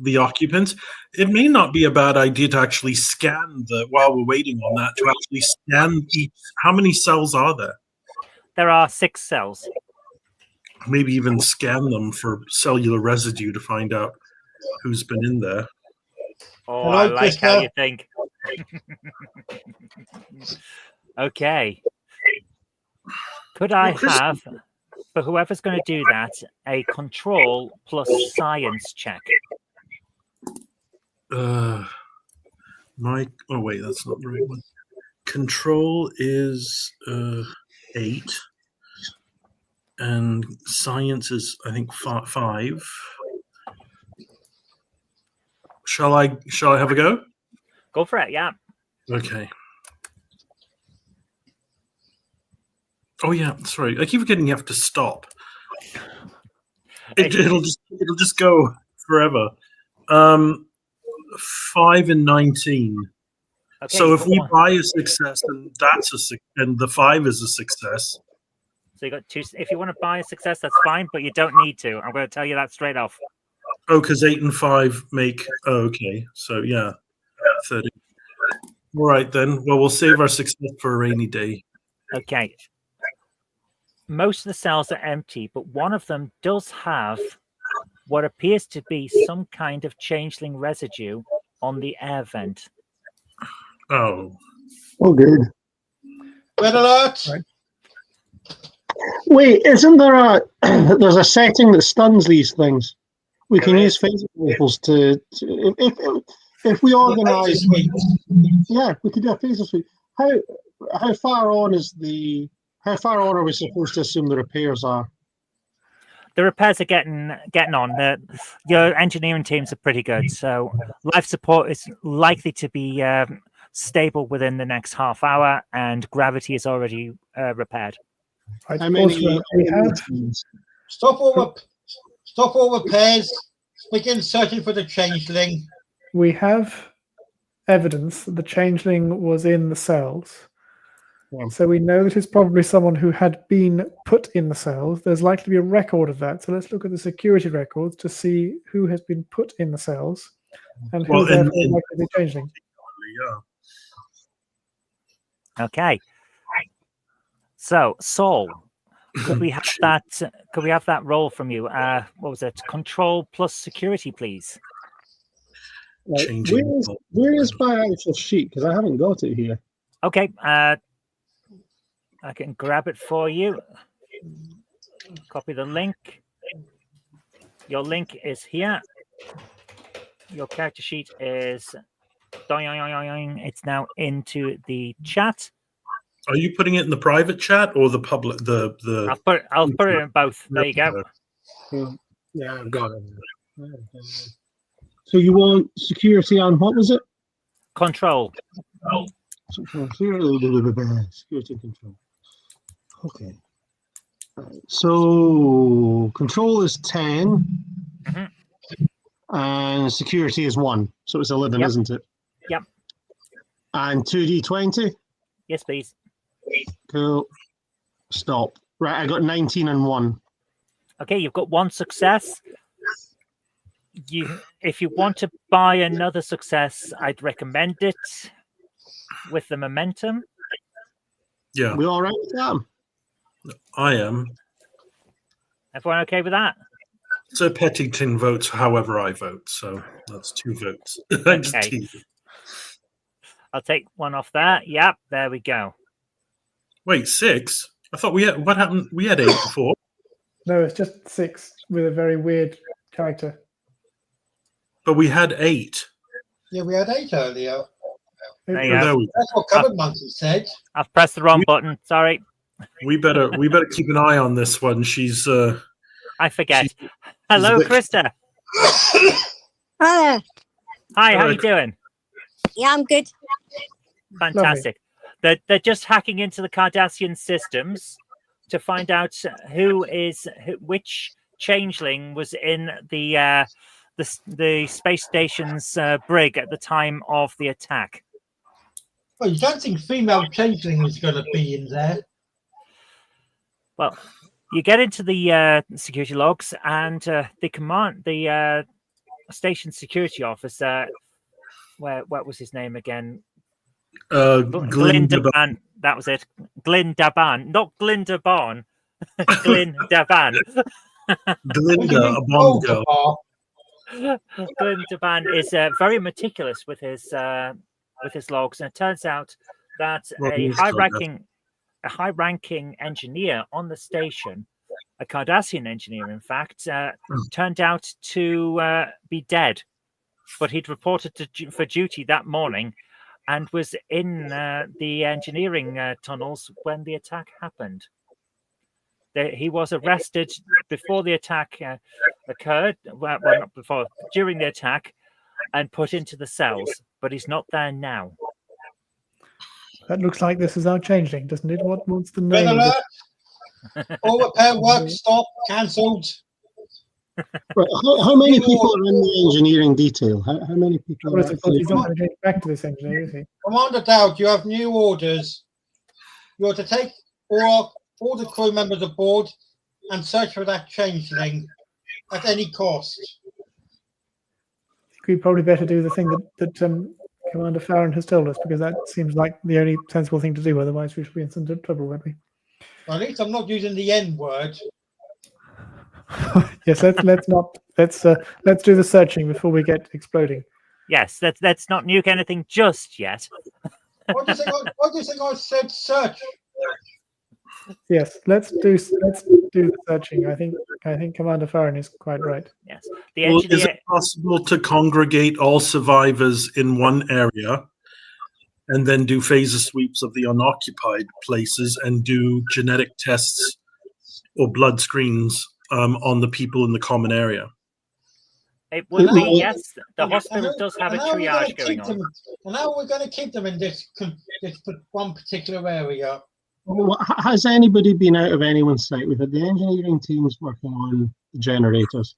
the occupants? It may not be a bad idea to actually scan while we're waiting on that, to actually scan each. How many cells are there? There are 6 cells. Maybe even scan them for cellular residue to find out who's been in there. Oh, Hello, I like how Krista. you think. Okay. Could I have, for whoever's going to do that, a control plus science check? Oh wait, that's not the right one. Control is 8, and science is, I think, 5. Shall I have a go? Go for it, yeah. Okay. Oh yeah, sorry. I keep forgetting you have to stop. It'll just go forever. 5 and 19. Okay, So if we one. buy a success, and and the 5 is a success. So you got 2. If you want to buy a success, that's fine, but you don't need to. I'm going to tell you that straight off. Oh, because 8 and 5 make. Oh, okay. So yeah, 30. All right then. Well, we'll save our success for a rainy day. Okay. Most of the cells are empty, but one of them does have what appears to be some kind of changeling residue on the air vent. Oh. Oh, good. Red alert! Right. Wait, isn't there there's a setting that stuns these things? We can use phaser rifles to if we organise. Yeah, we could do a phaser sweep. How far on are we supposed to assume the repairs are? The repairs are getting on. Your engineering teams are pretty good, so life support is likely to be stable within the next half hour, and gravity is already repaired. Right, How many? we have Stop all repairs. Begin searching for the changeling. we have evidence that the changeling was in the cells. Yeah. So we know that it's probably someone who had been put in the cells. There's likely to be a record of that. So let's look at the security records to see who has been put in the cells and who therefore likely to be changeling. Yeah. Okay. So, Saul, could we have that? Could we have that roll from you? What was it? Control plus security, please. Right. Where is my actual sheet? Because I haven't got it here. Okay. I can grab it for you. Copy the link. Your link is here. Your character sheet is. It's now into the chat. Are you putting it in the private chat or the public? The I'll put it in both. There you go. Yeah, I've got it. So you want security on what was it? Control. Security control. Okay. So control is 10, and security is 1. So it's 11, Yep. isn't it? Yep. And 2d20. Yes, please. Cool. Stop. Right, I got 19 and 1. Okay, you've got one success. If you want to buy another success, I'd recommend it with the momentum. Yeah, We all right with that? I am. Everyone okay with that? Sir Pettington votes however I vote, so that's 2 votes. I'm just Okay. teasing. I'll take one off there. Yep, there we go. Wait, 6? I thought we had. What happened? We had 8 before. No, it's just 6 with a very weird character. But we had 8. Yeah, we had 8 earlier. There you Oh, go. there we go. That's what Cupboard Monkey said. I've pressed the wrong button. Sorry, We better keep an eye on this one. She's I forget. she's Hello, a bit- Krista. Hello. Hi, how Hello. you doing? Yeah, I'm good. Fantastic. They're just hacking into the Cardassian systems to find out which changeling was in the space station's brig at the time of the attack. Well, you don't think female changeling is going to be in there? Well, you get into the security logs, and the station security officer, what was his name again? Glindaban. That was it. Glindaban, not Glindaban. Glindaban. Glinda, a Bond girl. Glindaban is very meticulous with his logs, and it turns out that Well, a he's high-ranking engineer on the station, a Cardassian engineer, in fact, turned out to be dead, but he'd reported for duty that morning and was in the engineering tunnels when the attack happened. He was arrested before the attack occurred, well, not before, during the attack, and put into the cells, but he's not there now. That looks like this is our changeling, doesn't it? What's the Red name? alert! All repair work stop, cancelled. Right, how many people are in the engineering detail? How many people are actually... He's not going to get back to this engineer, is he? Commander Dowd, you have new orders. You are to take all the crew members aboard and search for that changeling at any cost. We'd probably better do the thing that Commander Farron has told us, because that seems like the only sensible thing to do. Otherwise, we should be in some trouble, won't we? Well, at least I'm not using the N word. Yes, let's do the searching before we get exploding. Yes, let's not nuke anything just yet. What do you think I said? Search. Yes, let's do the searching. I think Commander Farron is quite right. Yes, the Well, engineer. is it possible to congregate all survivors in one area and then do phaser sweeps of the unoccupied places and do genetic tests or blood screens on the people in the common area? It would be, And yes. The hospital does have a triage going on. And how are we going to keep them in this one particular area? Well, has anybody been out of anyone's sight? We've had the engineering teams working on the generators.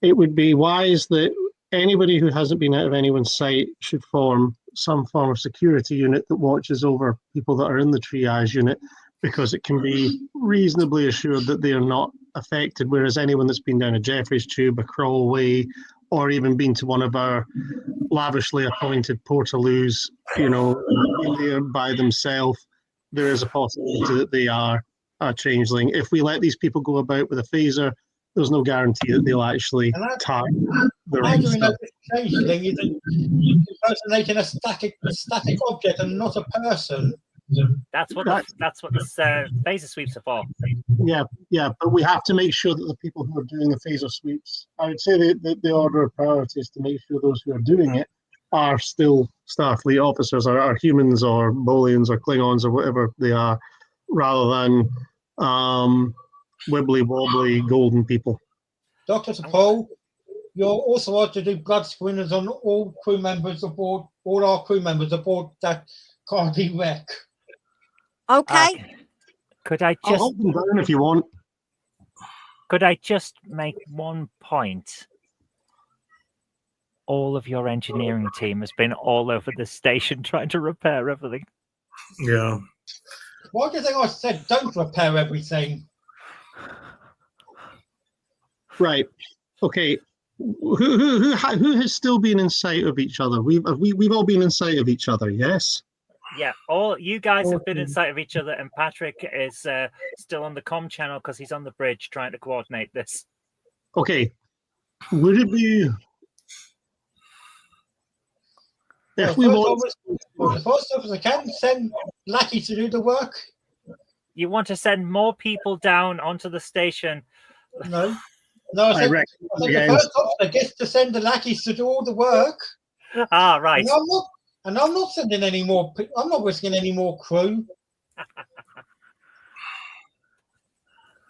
It would be wise that anybody who hasn't been out of anyone's sight should form some form of security unit that watches over people that are in the triage unit, because it can be reasonably assured that they are not affected, whereas anyone that's been down a Jeffrey's tube, a crawlway, or even been to one of our lavishly appointed portaloos, in there by themselves, there is a possibility that they are a changeling. If we let these people go about with a phaser, there's no guarantee that they'll actually target the How right do we know stuff. this changeling is impersonating a static object and not a person? That's what the phaser sweeps are for. Yeah, but we have to make sure that the people who are doing the phaser sweeps, I would say that the order of priority is to make sure those who are doing it are still Starfleet officers, or are humans or Bolians or Klingons or whatever they are, rather than wibbly wobbly golden people. Dr. Paul, you're also allowed to do blood screeners on all crew members aboard, all our crew members aboard that Cardi wreck. Okay. Could I I'll just hold them down if you want. could I just make one point? all of your engineering team has been all over the station trying to repair everything. Yeah. Why do you think I said don't repair everything? Right. Okay. Who has still been in sight of each other? We've all been in sight of each other. Yes. Yeah, all you guys have been in Okay. sight of each other, and Patrick is still on the comm channel because he's on the bridge trying to coordinate this. Okay. Would it be Well, if we want? the first officer can send Lackey to do the work. You want to send more people down onto the station? No, I I think reckon the again. first officer gets to send the lackeys to do all the work. Ah, right. And I'm not sending any more. I'm not risking any more crew.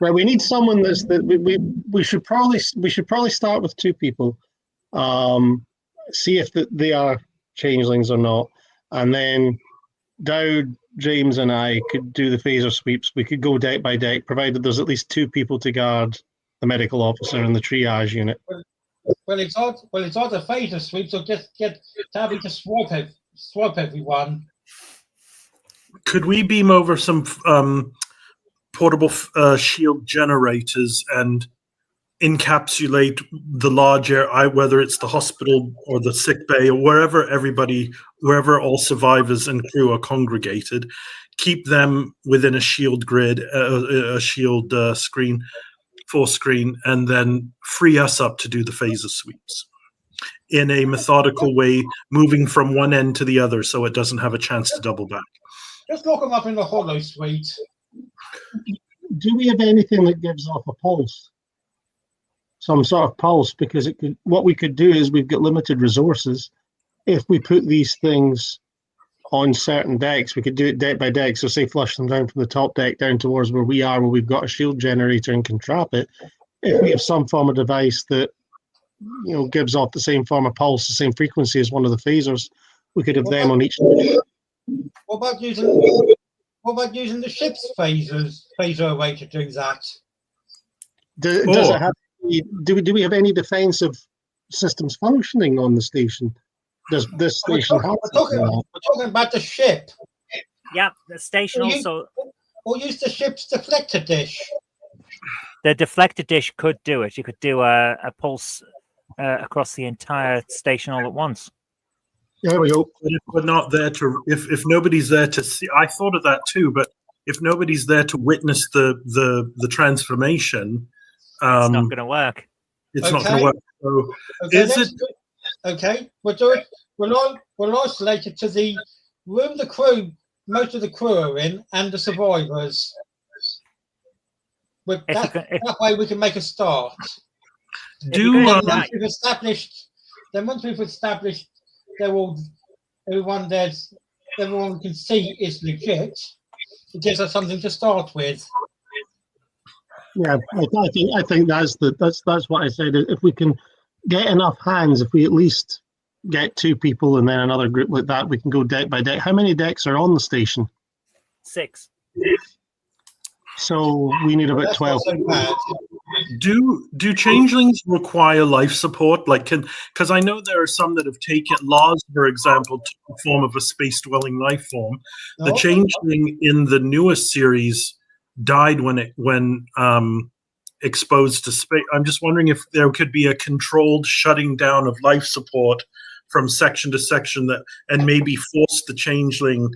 Right, we need someone we should probably start with 2 people, see if they are changelings or not, and then Dowd, James, and I could do the phaser sweeps. We could go deck by deck, provided there's at least 2 people to guard the medical officer and the triage unit. Well, it's either phaser sweeps or just get Tabby to swipe everyone. Could we beam over some portable shield generators and encapsulate the larger, whether it's the hospital or the sick bay or wherever all survivors and crew are congregated, keep them within a shield grid, a shield screen, force screen, and then free us up to do the phaser sweeps in a methodical way, moving from one end to the other so it doesn't have a chance to double back. Just lock them up in the hollow suite. Do we have anything that gives off a pulse? Some sort of pulse, because what we could do is we've got limited resources. If we put these things on certain decks, we could do it deck by deck. So say flush them down from the top deck down towards where we are, where we've got a shield generator and can trap it. If we have some form of device that gives off the same form of pulse, the same frequency as one of the phasers, we could have them on each. What about using the ship's phaser array to do that? Does it have? Do we have any defensive systems functioning on the station? Does this station have? We're talking about the ship. Yeah, the station also. Or use the ship's deflector dish. The deflector dish could do it. You could do a pulse across the entire station all at once. There we go. But if we're not there to, if nobody's there to see, I thought of that too. But if nobody's there to witness the transformation, it's not going to work. It's not going to work. So, okay, we'll isolate it to the room the crew, most of the crew are in, and the survivors. That way we can make a start. Once we've established everyone can see is legit, it gives us something to start with. Yeah, I think that's what I said. If we can get enough hands, if we at least get 2 people and then another group like that, we can go deck by deck. How many decks are on the station? 6. So we need about 12. Do changelings require life support? Because I know there are some that have taken Lars, for example, took the form of a space-dwelling life form. The changeling in the newest series died when exposed to space. I'm just wondering if there could be a controlled shutting down of life support from section to section and maybe force the changeling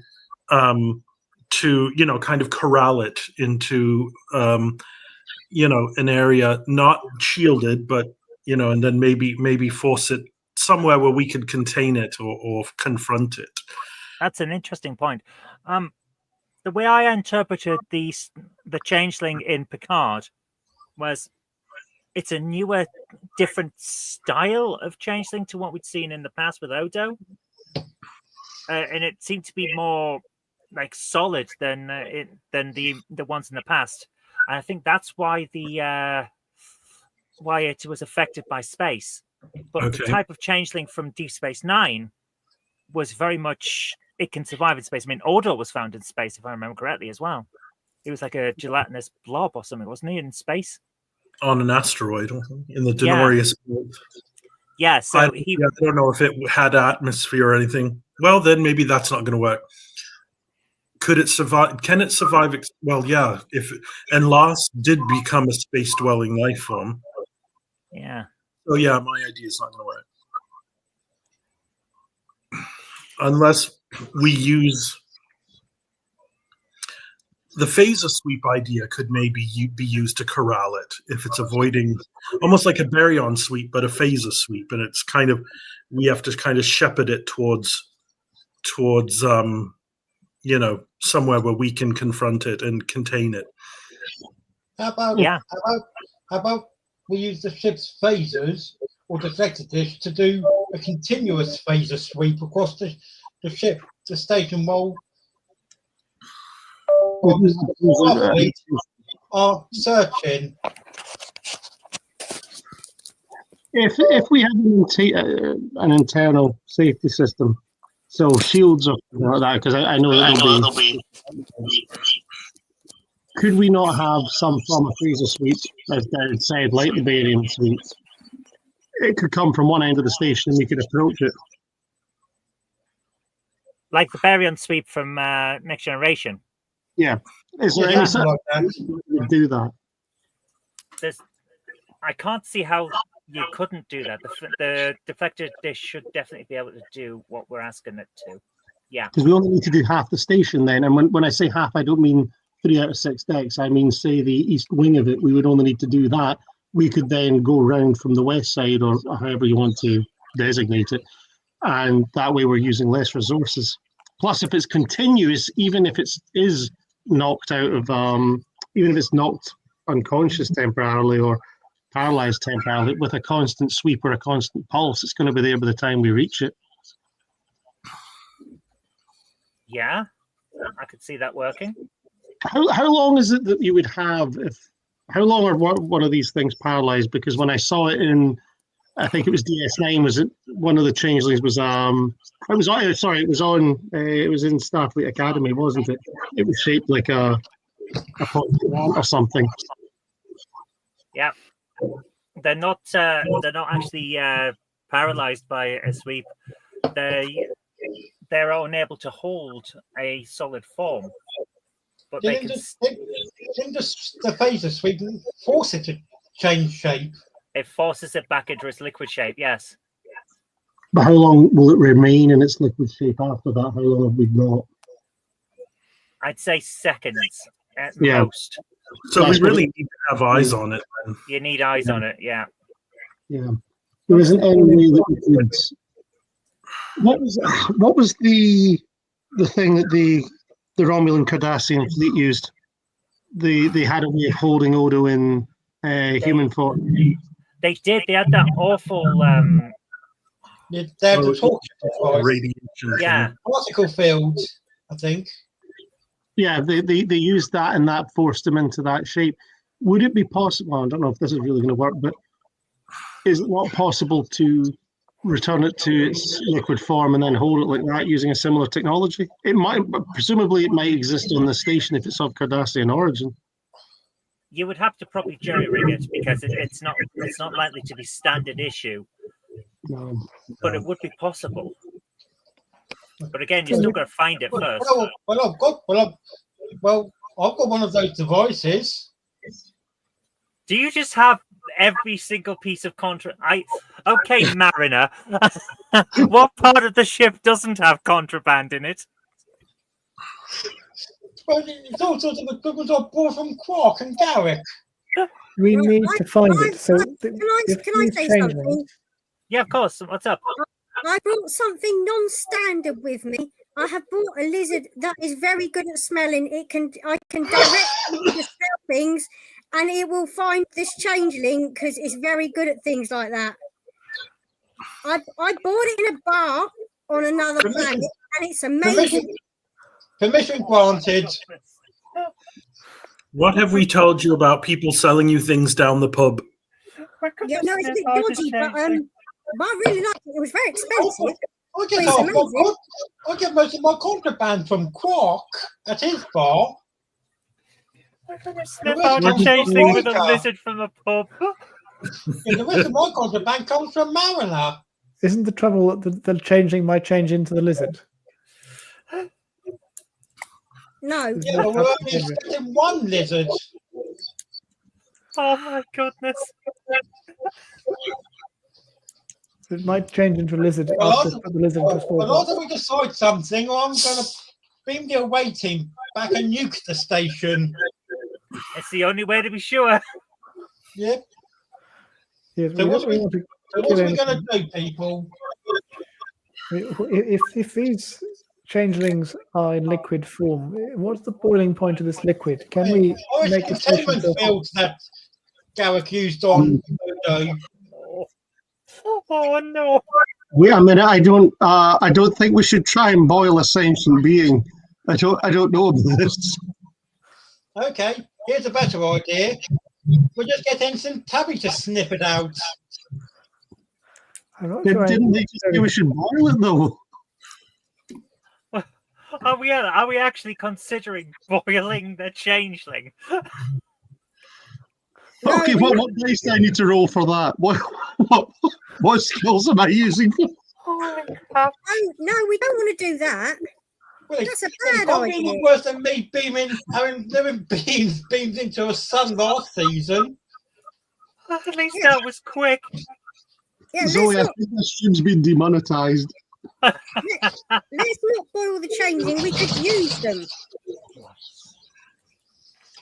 to kind of corral it into an area not shielded, but and then maybe force it somewhere where we could contain it or confront it. That's an interesting point. The way I interpreted the changeling in Picard was it's a newer, different style of changeling to what we'd seen in the past with Odo, and it seemed to be more solid than the ones in the past. And I think that's why why it was affected by space. But the type of changeling from Deep Space Nine was very much it can survive in space. I mean, Odo was found in space, if I remember correctly, as well. He was like a gelatinous blob or something, wasn't he, in space? On an asteroid, in the Denorius. Yeah, so I don't know if it had atmosphere or anything. Well, then maybe that's not going to work. Could it survive? Can it survive? Well, yeah. And Lars did become a space-dwelling life form. Yeah. So yeah, my idea is not going to work unless we use the phaser sweep idea. Could maybe be used to corral it if it's avoiding, almost like a baryon sweep, but a phaser sweep, and it's kind of we have to kind of shepherd it towards somewhere where we can confront it and contain it. How about we use the ship's phasers or deflector dish to do a continuous phaser sweep across the ship, the station while are searching. If we have an internal safety system, so shields or something like that, because I know that there'll be. Could we not have some form of phaser sweep, as Darren said, like the barium sweep? It could come from one end of the station and we could approach it. Like the baryon sweep from Next Generation. Yeah. Is there any sort of would do that? I can't see how you couldn't do that. The deflector dish should definitely be able to do what we're asking it to. Yeah. Because we only need to do half the station then. And when I say half, I don't mean 3 out of 6 decks. I mean, say the east wing of it, we would only need to do that. We could then go round from the west side, or however you want to designate it. And that way we're using less resources. Plus, if it's continuous, even if it is knocked out of, even if it's knocked unconscious temporarily or paralyzed temporarily, with a constant sweep or a constant pulse, it's going to be there by the time we reach it. Yeah, I could see that working. How long is it that you would have how long are one of these things paralyzed? Because when I saw it in, I think it was DS9, was it one of the changelings was it was in Starfleet Academy, wasn't it? It was shaped like a or something. Yeah, they're not actually paralyzed by a sweep. They're unable to hold a solid form. But didn't the phaser sweep force it to change shape? It forces it back into its liquid shape, yes. But how long will it remain in its liquid shape after that? How long have we got? I'd say seconds at most. So we really need to have eyes on it. Then. You need eyes on it, yeah. Yeah. There isn't any way that we could. What was the thing that the Romulan Cardassian fleet used? They had a way of holding Odo in human form. They did. They had that awful. They had the torture radiation. Yeah. Particle field, I think. Yeah, they used that, and that forced them into that shape. Would it be possible? I don't know if this is really going to work, but is it not possible to return it to its liquid form and then hold it like that using a similar technology? It might, presumably, it might exist on the station if it's of Cardassian origin. You would have to probably jerry rig it because it's not likely to be standard issue. No. But it would be possible. But again, you're still going to find it first. I've got one of those devices. Do you just have every single piece of Okay, Mariner. What part of the ship doesn't have contraband in it? Well, it's all sorts of equipment I bought from Quark and Garrick. We need to find it. So can I say something? Yeah, of course. What's up? I brought something non-standard with me. I have brought a lizard that is very good at smelling. I can directly smell things, and it will find this changeling because it's very good at things like that. I bought it in a bar on another planet, and it's amazing. Permission granted. What have we told you about people selling you things down the pub? Yeah, no, it's a bit dodgy, but I really like it. It was very expensive. I get most of my contraband from Quark at his bar. Sniff out a changeling with a lizard from a pub. Yeah, the rest of my contraband comes from Mariner. Isn't the trouble that the changeling might change into the lizard? No. Yeah, but we're only expecting one lizard. Oh my goodness. It might change into a lizard Well, after put the lizard into a small But box. after we decide something, I'm going to beam the away team back and nuke the station. It's the only way to be sure. Yep. Yes, So we what don't are we want to what kill are we going anything. to do, people? If these changelings are in liquid form, what's the boiling point of this liquid? Can we Or is make it the station containment so fields that Garrick used on Modo? Oh no. Wait a minute, I don't think we should try and boil a sentient being. I don't know about this. Okay, here's a better idea. We'll just get Ensign Tabby to sniff it out. I'm not sure. Didn't they just say we should boil it though? Are we actually considering boiling the changeling? No, Okay, we- what dice do I need to roll for that? What skills am I using? Holy crap. no, we don't want to do that. Well, it That's a can't bad be idea. worse than me having living beams beamed into a sun last season. At least that was quick. Yeah, Zoe, I think this stream's been demonetized. let's not boil the changing. We could use them.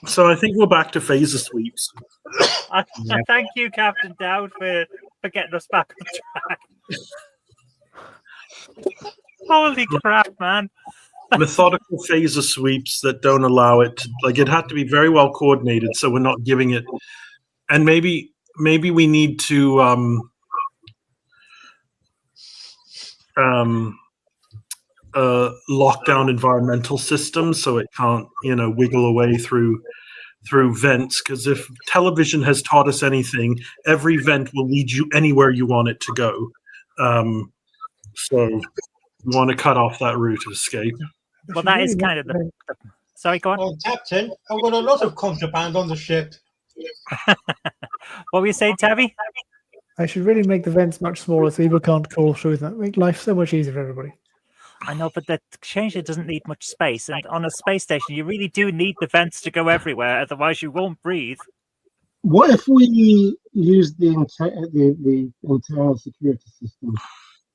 So I think we're back to phaser sweeps. I thank you, Captain Dowd, for getting us back on track. Holy crap, man. Methodical phaser sweeps that don't allow it to, like, it had to be very well coordinated, so we're not giving it. And maybe we need to lock down environmental systems so it can't, wiggle away through vents. Because if television has taught us anything, every vent will lead you anywhere you want it to go. So you want to cut off that route of escape. Well, that is kind of the... Sorry, go on. Oh, Captain, I've got a lot of contraband on the ship. What were you saying, Tabby? I should really make the vents much smaller so people can't crawl through them. Make life so much easier for everybody. I know, but the changeling doesn't need much space, and on a space station, you really do need the vents to go everywhere, otherwise you won't breathe. What if we use the internal security system?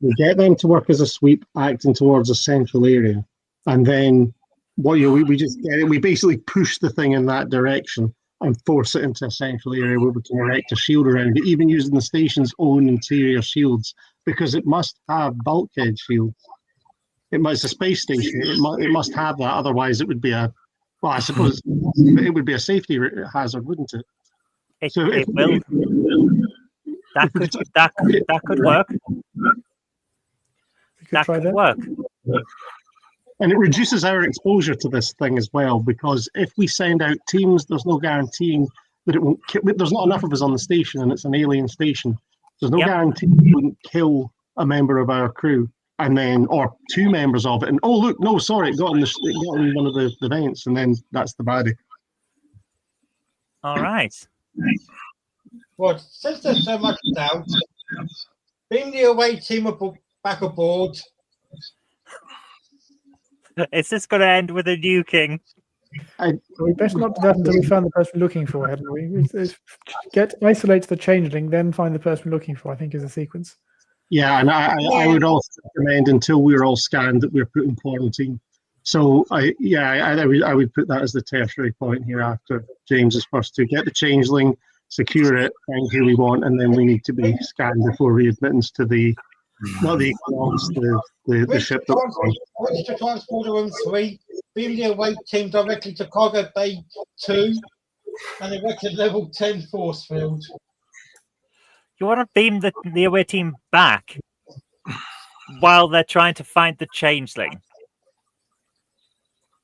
We get them to work as a sweep, acting towards a central area, and then we just get it. We basically push the thing in that direction and force it into a central area where we can erect a shield around it, even using the station's own interior shields, because it must have bulkhead shields. It's a space station. It must have that. Otherwise, it would be I suppose it would be a safety hazard, wouldn't it? It will. That could work. That could work. And it reduces our exposure to this thing as well, because if we send out teams, there's no guaranteeing that it won't kill. There's not enough of us on the station, and it's an alien station. There's no guarantee it wouldn't kill a member of our crew, or two members of it. And oh look, no, sorry, it got in one of the vents, and then that's the baddie. All right. Well, since there's so much doubt, beam the away team back aboard. Is this going to end with a nuking? We best not do that until we found the person we're looking for, hadn't we? Isolate the changeling, then find the person we're looking for, I think is the sequence. Yeah, and I would also recommend until we're all scanned that we're put in quarantine. So I would put that as the tertiary point here after James's first two. Get the changeling, secure it, find who we want, and then we need to be scanned before readmittance to the ship that we're on. Reach to transporter room 3, beam the away team directly to cargo bay 2, and erect a level 10 force field. You want to beam the away team back while they're trying to find the changeling?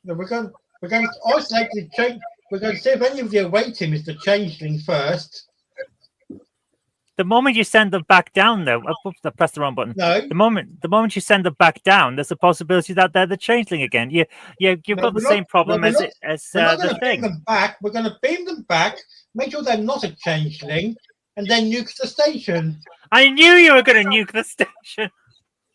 No, we're going to isolate the change. We're going to see if any of the away team is the changeling first. The moment you send them back down, though, I pressed the wrong button. No. The moment you send them back down, there's a possibility that they're the changeling again. You've got the same problem as the thing. Beam them back. We're going to beam them back. Make sure they're not a changeling. and then nuke the station. I knew you were going to nuke the station.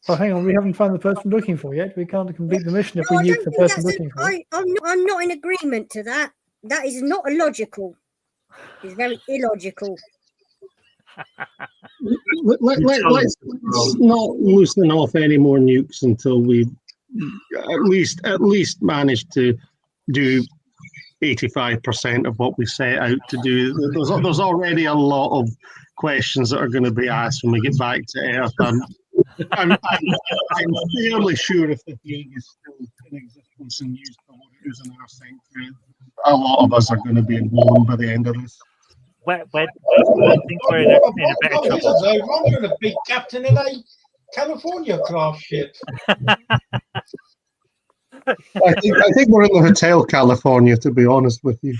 Oh, hang on, we haven't found the person looking for yet. We can't complete the mission if No, we I nuke don't the think person that's looking for it. I'm not in agreement to that. That is not illogical. It's very illogical. Let's not loosen off any more nukes until we at least manage to do 85% of what we set out to do. There's already a lot of questions that are going to be asked when we get back to Earth. I'm fairly sure if the Hague is still in existence and used for what it is in our century, a lot of us are going to be involved by the end of this. I think we're in a bit of trouble. You're a big captain in a California class ship. I think we're in the Hotel California, to be honest with you.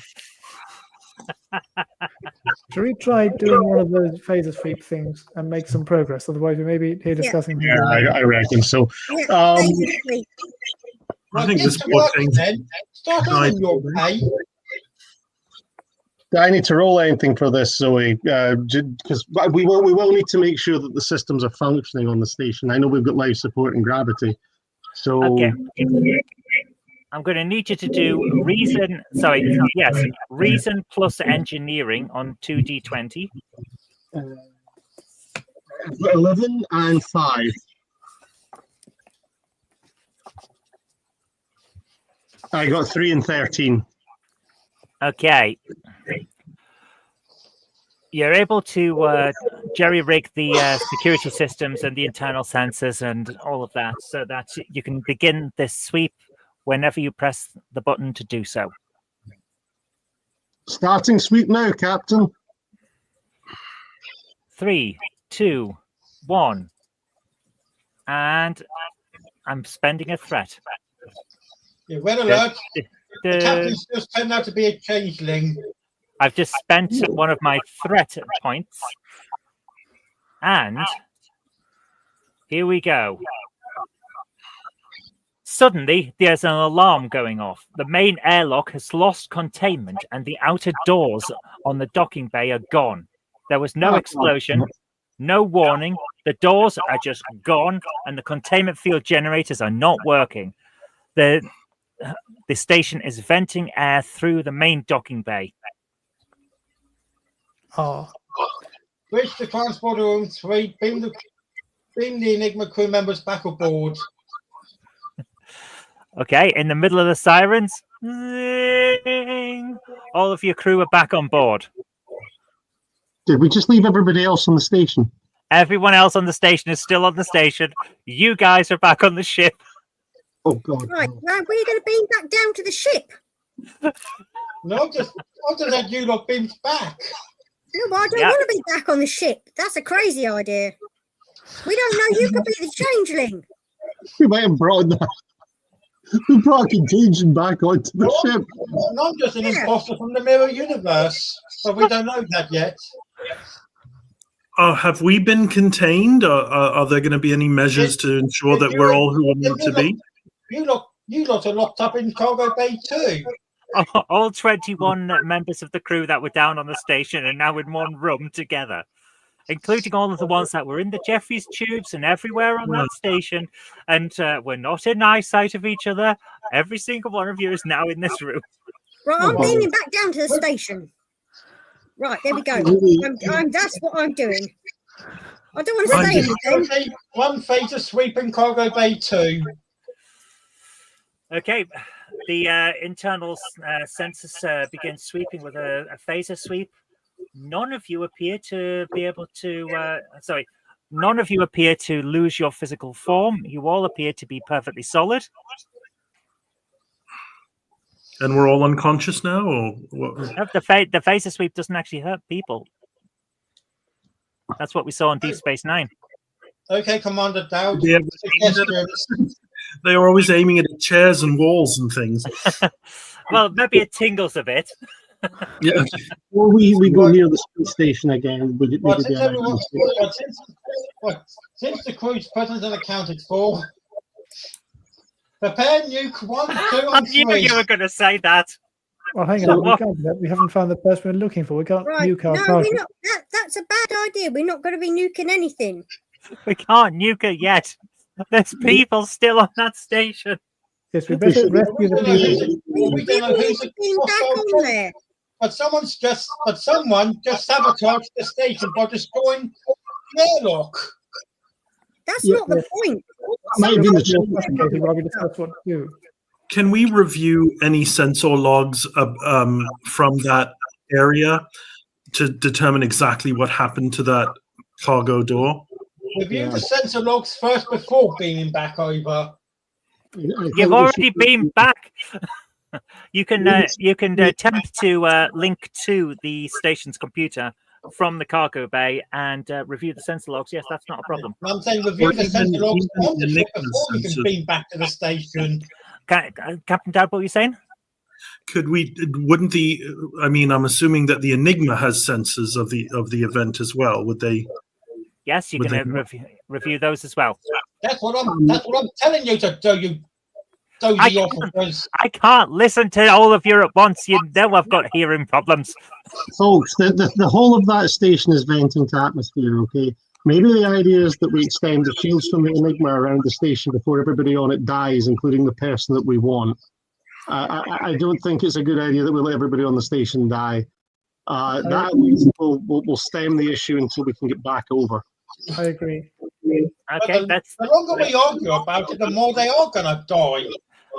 Should we try doing one of those phaser sweep things and make some progress? Otherwise, we may be here discussing. Yeah, I reckon so. Yeah, I think this thing. Start earning your pay. Do I need to roll anything for this, Zoe? Because we will need to make sure that the systems are functioning on the station. I know we've got life support and gravity. So okay. I'm going to need you to do reason. Reason plus engineering on 2d20. 11 and 5. I got 3 and 13. Okay. You're able to jerry-rig the security systems and the internal sensors and all of that so that you can begin this sweep whenever you press the button to do so. Starting sweep now, Captain. 3, 2, 1. And I'm spending a threat. Yeah, red alert. The captain's just turned out to be a changeling. I've just spent one of my threat points. And here we go. Suddenly, there's an alarm going off. The main airlock has lost containment and the outer doors on the docking bay are gone. There was no explosion, no warning. The doors are just gone and the containment field generators are not working. The station is venting air through the main docking bay. Oh. Reach the transporter room 3. Beam the Enigma crew members back aboard. Okay, in the middle of the sirens, all of your crew are back on board. Did we just leave everybody else on the station? Everyone else on the station is still on the station. You guys are back on the ship. Oh, God. Right, now we're going to beam back down to the ship. No, I'll just have you lot beamed back. No, I don't want to be back on the ship. That's a crazy idea. We don't know. You could be the changeling. We might have brought that. We brought contagion back onto the ship. And I'm just an imposter from the mirror universe, but we don't know that yet. Have we been contained? Are there going to be any measures to ensure that we're all who we need to be? You lot are locked up in cargo bay too. All 21 members of the crew that were down on the station are now in one room together, including all of the ones that were in the Jeffries tubes and everywhere on that station. And we're not in eyesight of each other. Every single one of you is now in this room. Right, I'm beaming back down to the station. Right, there we go. That's what I'm doing. I don't want to say anything. One phaser sweep in cargo bay 2. Okay, the internal sensors begin sweeping with a phaser sweep. None of you appear to be able to. None of you appear to lose your physical form. You all appear to be perfectly solid. And we're all unconscious now, or what? The phaser sweep doesn't actually hurt people. That's what we saw on Deep Space Nine. Okay, Commander Dowd. They were always aiming at chairs and walls and things. Well, maybe it tingles a bit. Yeah. Well, we go near the space station again. Since the crew's presence is accounted for, prepare nuke 1, 2, I and 3. knew you were going to say that. Well, hang So on. We what- can't do that. We haven't found the person we're looking for. We can't Right. nuke our No, target. we're not. That's a bad idea. We're not going to be nuking anything. We can't nuke it yet. There's people still on that station. Yes, we better rescue the don't know who's people. we don't know who's Been back on there. but someone just sabotaged the station by destroying the airlock. That's Yeah, not the point. Might have been the Investigating while we discuss what to do. Can we review any sensor logs from that area to determine exactly what happened to that cargo door? Review the sensor logs first before beaming back over. You've already been back. You can attempt to link to the station's computer from the cargo bay and review the sensor logs. Yes, that's not a problem. I'm saying review the sensor logs even on the ship Enigma's before you can sensors. beam back to the station. Captain Dad, what were you saying? Could we? Wouldn't the? I mean, I'm assuming that the Enigma has sensors of the event as well. Would they? Yes, you Would can they- review those as well. That's what I'm telling you to do. You dozy officers. I can't listen to all of you at once. You know I've got hearing problems. Folks, the whole of that station is venting to atmosphere, okay? Maybe the idea is that we extend the shields from the Enigma around the station before everybody on it dies, including the person that we want. I don't think it's a good idea that we let everybody on the station die. That at least will stem the issue until we can get back over. I agree. Okay, that's The longer we argue about it, the more they are going to die.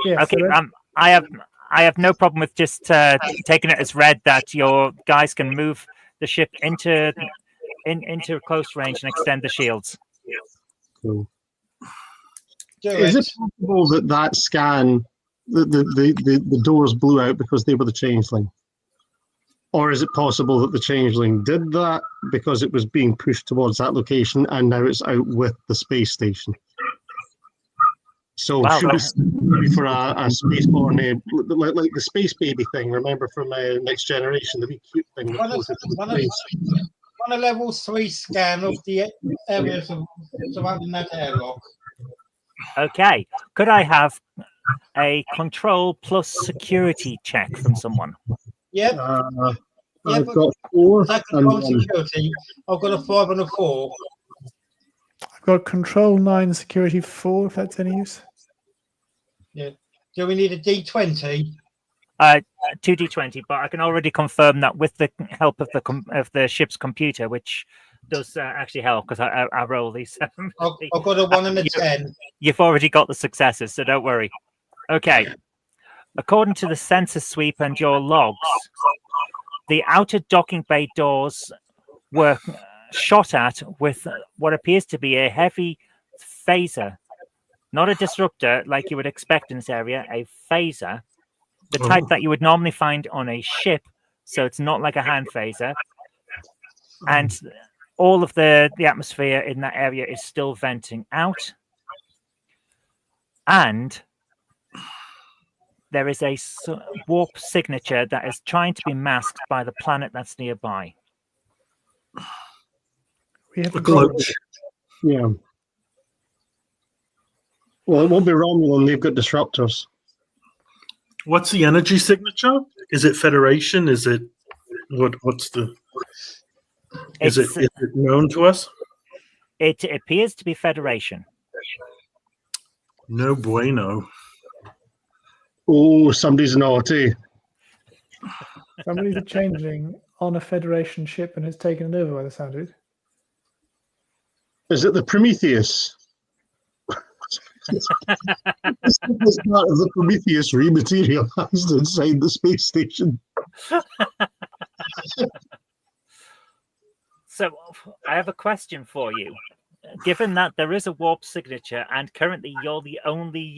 Yes, okay. so let's- I have no problem with just taking it as read that your guys can move the ship into close range and extend the shields. So, Do is it. it possible that scan, the doors blew out because they were the changeling? Or is it possible that the changeling did that because it was being pushed towards that location and now it's out with the space station? So Wow, should we for a spaceborne, like the space baby thing, remember from Next Generation, the wee cute thing that One of, goes into one, of, space? one of level 3 scan of the areas surrounding that airlock. Okay, could I have a control plus security check from someone? Yep. Uh, Yeah, I've but got 4 That and control 1. security. I've got a 5 and a 4. I've got control 9, security 4, if that's any use. Do we need a D20? 2d20, but I can already confirm that with the help of the ship's computer, which does actually help because I roll these. I've got a 1 and a 10. You've already got the successes, so don't worry. Okay. According to the sensor sweep and your logs, the outer docking bay doors were shot at with what appears to be a heavy phaser, not a disruptor like you would expect in this area, a phaser, the type that you would normally find on a ship, so it's not like a hand phaser. And all of the atmosphere in that area is still venting out. And there is a warp signature that is trying to be masked by the planet that's nearby. We have A to go. cloak. Yeah. Well, it won't be Romulan. They've got disruptors. What's the energy signature? Is it Federation? Is it what's the? Is it known to us? It appears to be Federation. No bueno. Oh, somebody's naughty. Somebody's a changeling on a Federation ship and has taken it over by the sound of it. Is it the Prometheus? This is part of the Prometheus rematerialized inside the space station. So I have a question for you. Given that there is a warp signature and currently you're the only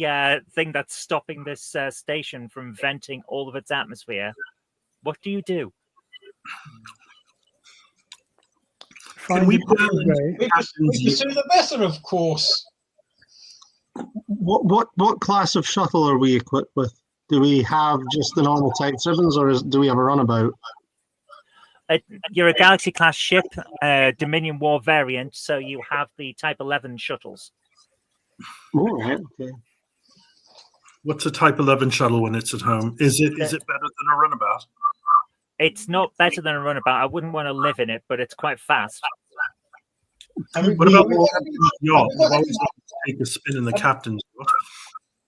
thing that's stopping this station from venting all of its atmosphere, what do you do? Can we We pursue the vessel, of course. What class of shuttle are we equipped with? Do we have just the normal Type 7s or do we have a runabout? You're a Galaxy class ship, Dominion War variant, so you have the Type 11 shuttles. Oh, right, okay. What's a Type 11 shuttle when it's at home? Is it better than a runabout? It's not better than a runabout. I wouldn't want to live in it, but it's quite fast. What about the yacht? I've always wanted to take a spin in the captain's yacht.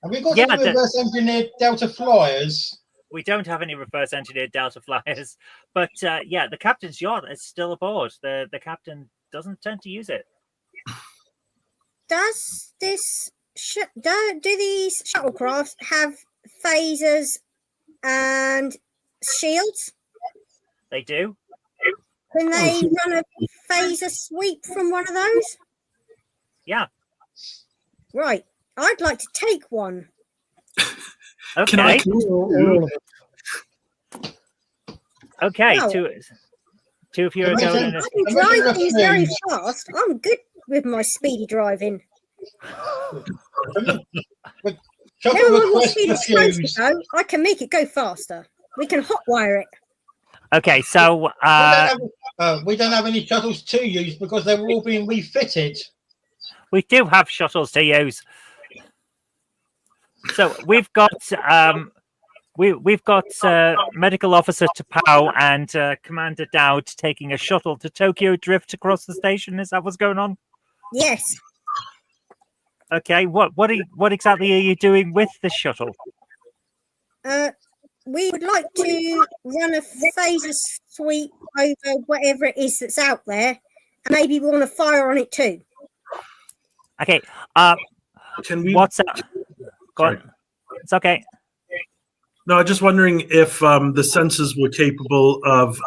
Have we got any reverse engineered Delta flyers? We don't have any reverse engineered Delta flyers, but yeah, the captain's yacht is still aboard. The captain doesn't tend to use it. Does this do these shuttlecrafts have phasers and shields? They do. Can they run a phaser sweep from one of those? Yeah. Right. I'd like to take one. Okay. Okay. Wow. Two of you are going. I can drive things very fast. I'm good with my speedy driving. Never mind what speed it's supposed to go. I can make it go faster. We can hotwire it. Okay, so we don't have any shuttles to use because they were all being refitted. We do have shuttles to use. So we've got Medical Officer Tapao and Commander Dowd taking a shuttle to Tokyo Drift across the station. Is that what's going on? Yes. Okay. What exactly are you doing with the shuttle? We would like to run a phaser sweep over whatever it is that's out there, and maybe we want to fire on it too. Okay. Can we? What's that? Go on. It's okay. No, I'm just wondering if the sensors were capable of.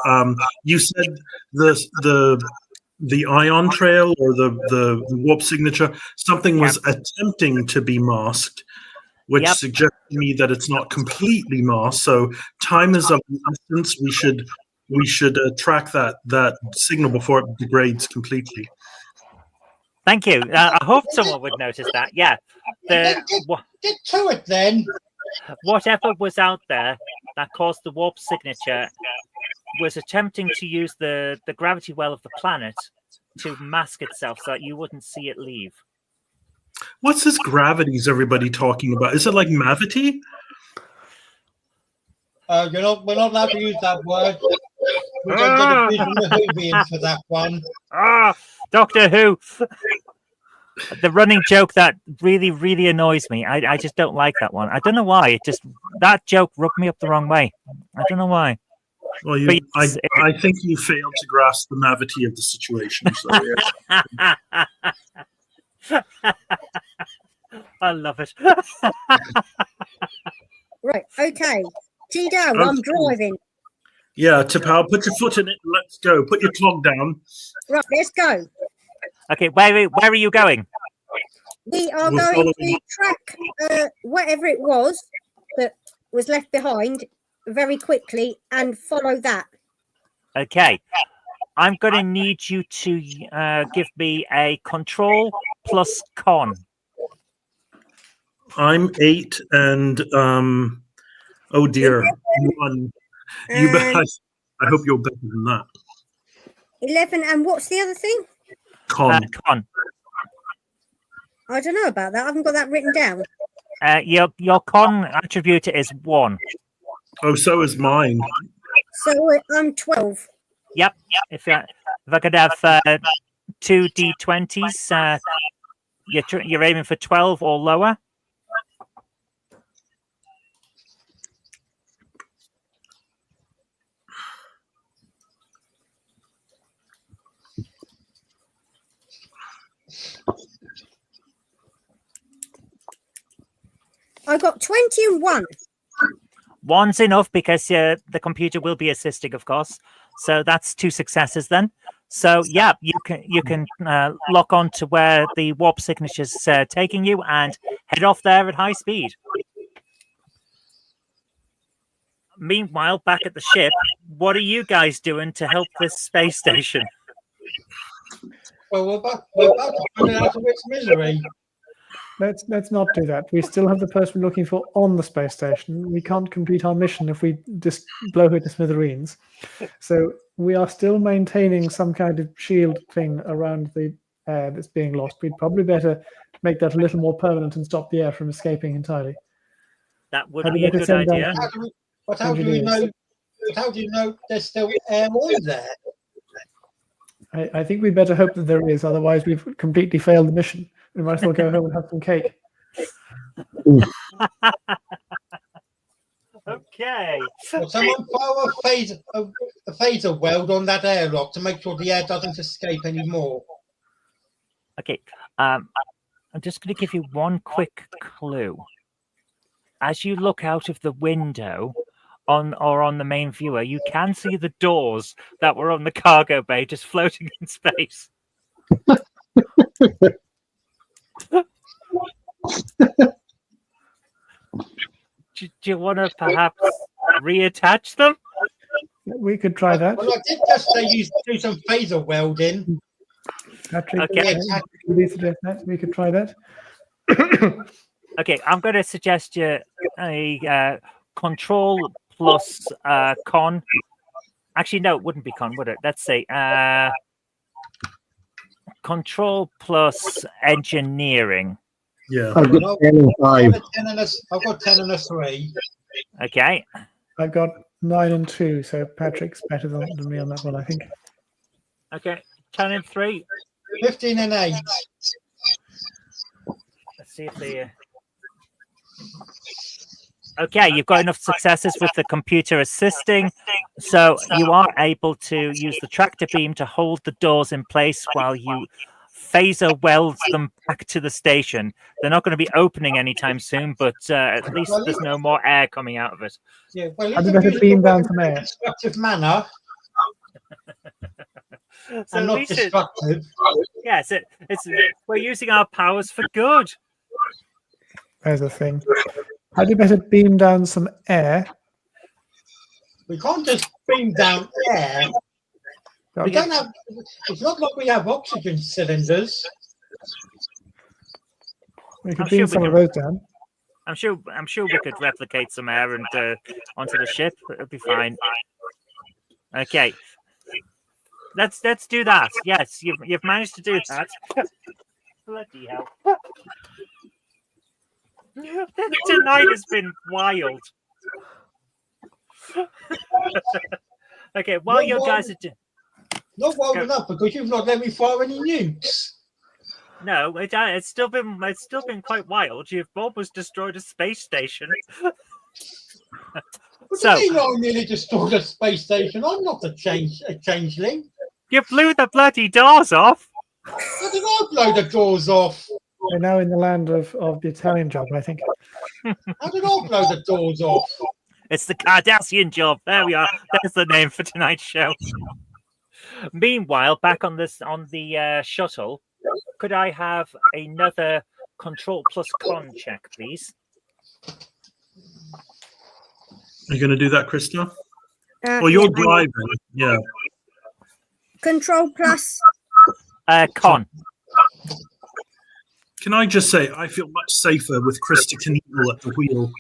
You said the ion trail or the warp signature. Something was attempting to be masked, which suggests to me that it's not completely masked. So time is of the essence. We should track that signal before it degrades completely. Thank you. I hope someone would notice that. Yeah. Get to it then. Whatever was out there that caused the warp signature was attempting to use the gravity well of the planet to mask itself so that you wouldn't see it leave. What's this gravities everybody talking about? Is it like Mavity? We're not allowed to use that word. We don't get a Whovian for that one. Doctor Who. The running joke that really, really annoys me. I just don't like that one. I don't know why. That joke rubbed me up the wrong way. I don't know why. Well, I think you failed to grasp the Mavity of the situation. So, yeah. I love it. Right, okay. G-Down, I'm driving. Yeah, Tapao, put your foot in it and let's go. Put your clog down. Right, let's go. Okay, where are you going? We are going to track whatever it was that was left behind very quickly and follow that. Okay. I'm going to need you to give me a control plus con. I'm 8 and oh dear, 1. I hope you're better than that. 11 and what's the other thing? Con. Con. I don't know about that. I haven't got that written down. Your con attribute is 1. Oh, so is mine. So I'm 12. Yep. If I could have 2 D20s, you're aiming for 12 or lower. I got 20 and 1. 1's enough because the computer will be assisting, of course. So that's 2 successes then. So yeah, you can lock on to where the warp signature's taking you and head off there at high speed. Meanwhile, back at the ship, what are you guys doing to help this space station? Well, we're about to find it out of its misery. Let's not do that. We still have the person we're looking for on the space station. We can't complete our mission if we just blow her to smithereens. So we are still maintaining some kind of shield thing around the air that's being lost. We'd probably better make that a little more permanent and stop the air from escaping entirely. That would be a good idea. But how do you know? But how do you know there's still air on there? I think we better hope that there is, otherwise we've completely failed the mission. We might as well go home and have some cake. Okay. Well, someone fire a phaser weld on that airlock to make sure the air doesn't escape anymore. Okay. I'm just going to give you one quick clue. As you look out of the window on the main viewer, you can see the doors that were on the cargo bay just floating in space. Do you want to perhaps reattach them? We could try that. Well, I did just say you do some phaser welding. Patrick, Okay. we suggest that. We could try that. Okay, I'm going to suggest you a control plus con. Actually, no, it wouldn't be con, would it? Let's say control plus engineering. Yeah. I've got 10 and 5. I've got 10 and a 3. Okay. I've got 9 and 2, so Patrick's better than me on that one, I think. Okay. 10 and 3. 15 and 8. Let's see if they. Okay, you've got enough successes with the computer assisting, so you are able to use the tractor beam to hold the doors in place while you phaser welds them back to the station. They're not going to be opening anytime soon, but at least there's no more air coming out of it. Yeah, well, I think I should beam down some air. Constructive manner. So And not destructive. Yes, we're using our powers for good. There's a thing. Had you better beam down some air? We can't just beam down air. We don't have. It's not like we have oxygen cylinders. We could beam some of those down. I'm sure we could replicate some air and onto the ship. It'll be fine. Okay. Let's do that. Yes, you've managed to do that. Bloody hell. Tonight has been wild. Okay, while you guys are not wild enough because you've not let me fire any nukes. No, it's still been quite wild. You've almost destroyed a space station. What do you mean I nearly destroyed a space station? I'm not a changeling. You blew the bloody doors off. How did I blow the doors off? We're now in the land of the Italian job, I think. How did I blow the doors off? It's the Cardassian job. There we are. That's the name for tonight's show. Meanwhile, back on the shuttle, could I have another control plus con check, please? Are you going to do that, Krista? Well, you're driving. Yeah. Control plus. Con. Can I just say, I feel much safer with Krista Knievel at the wheel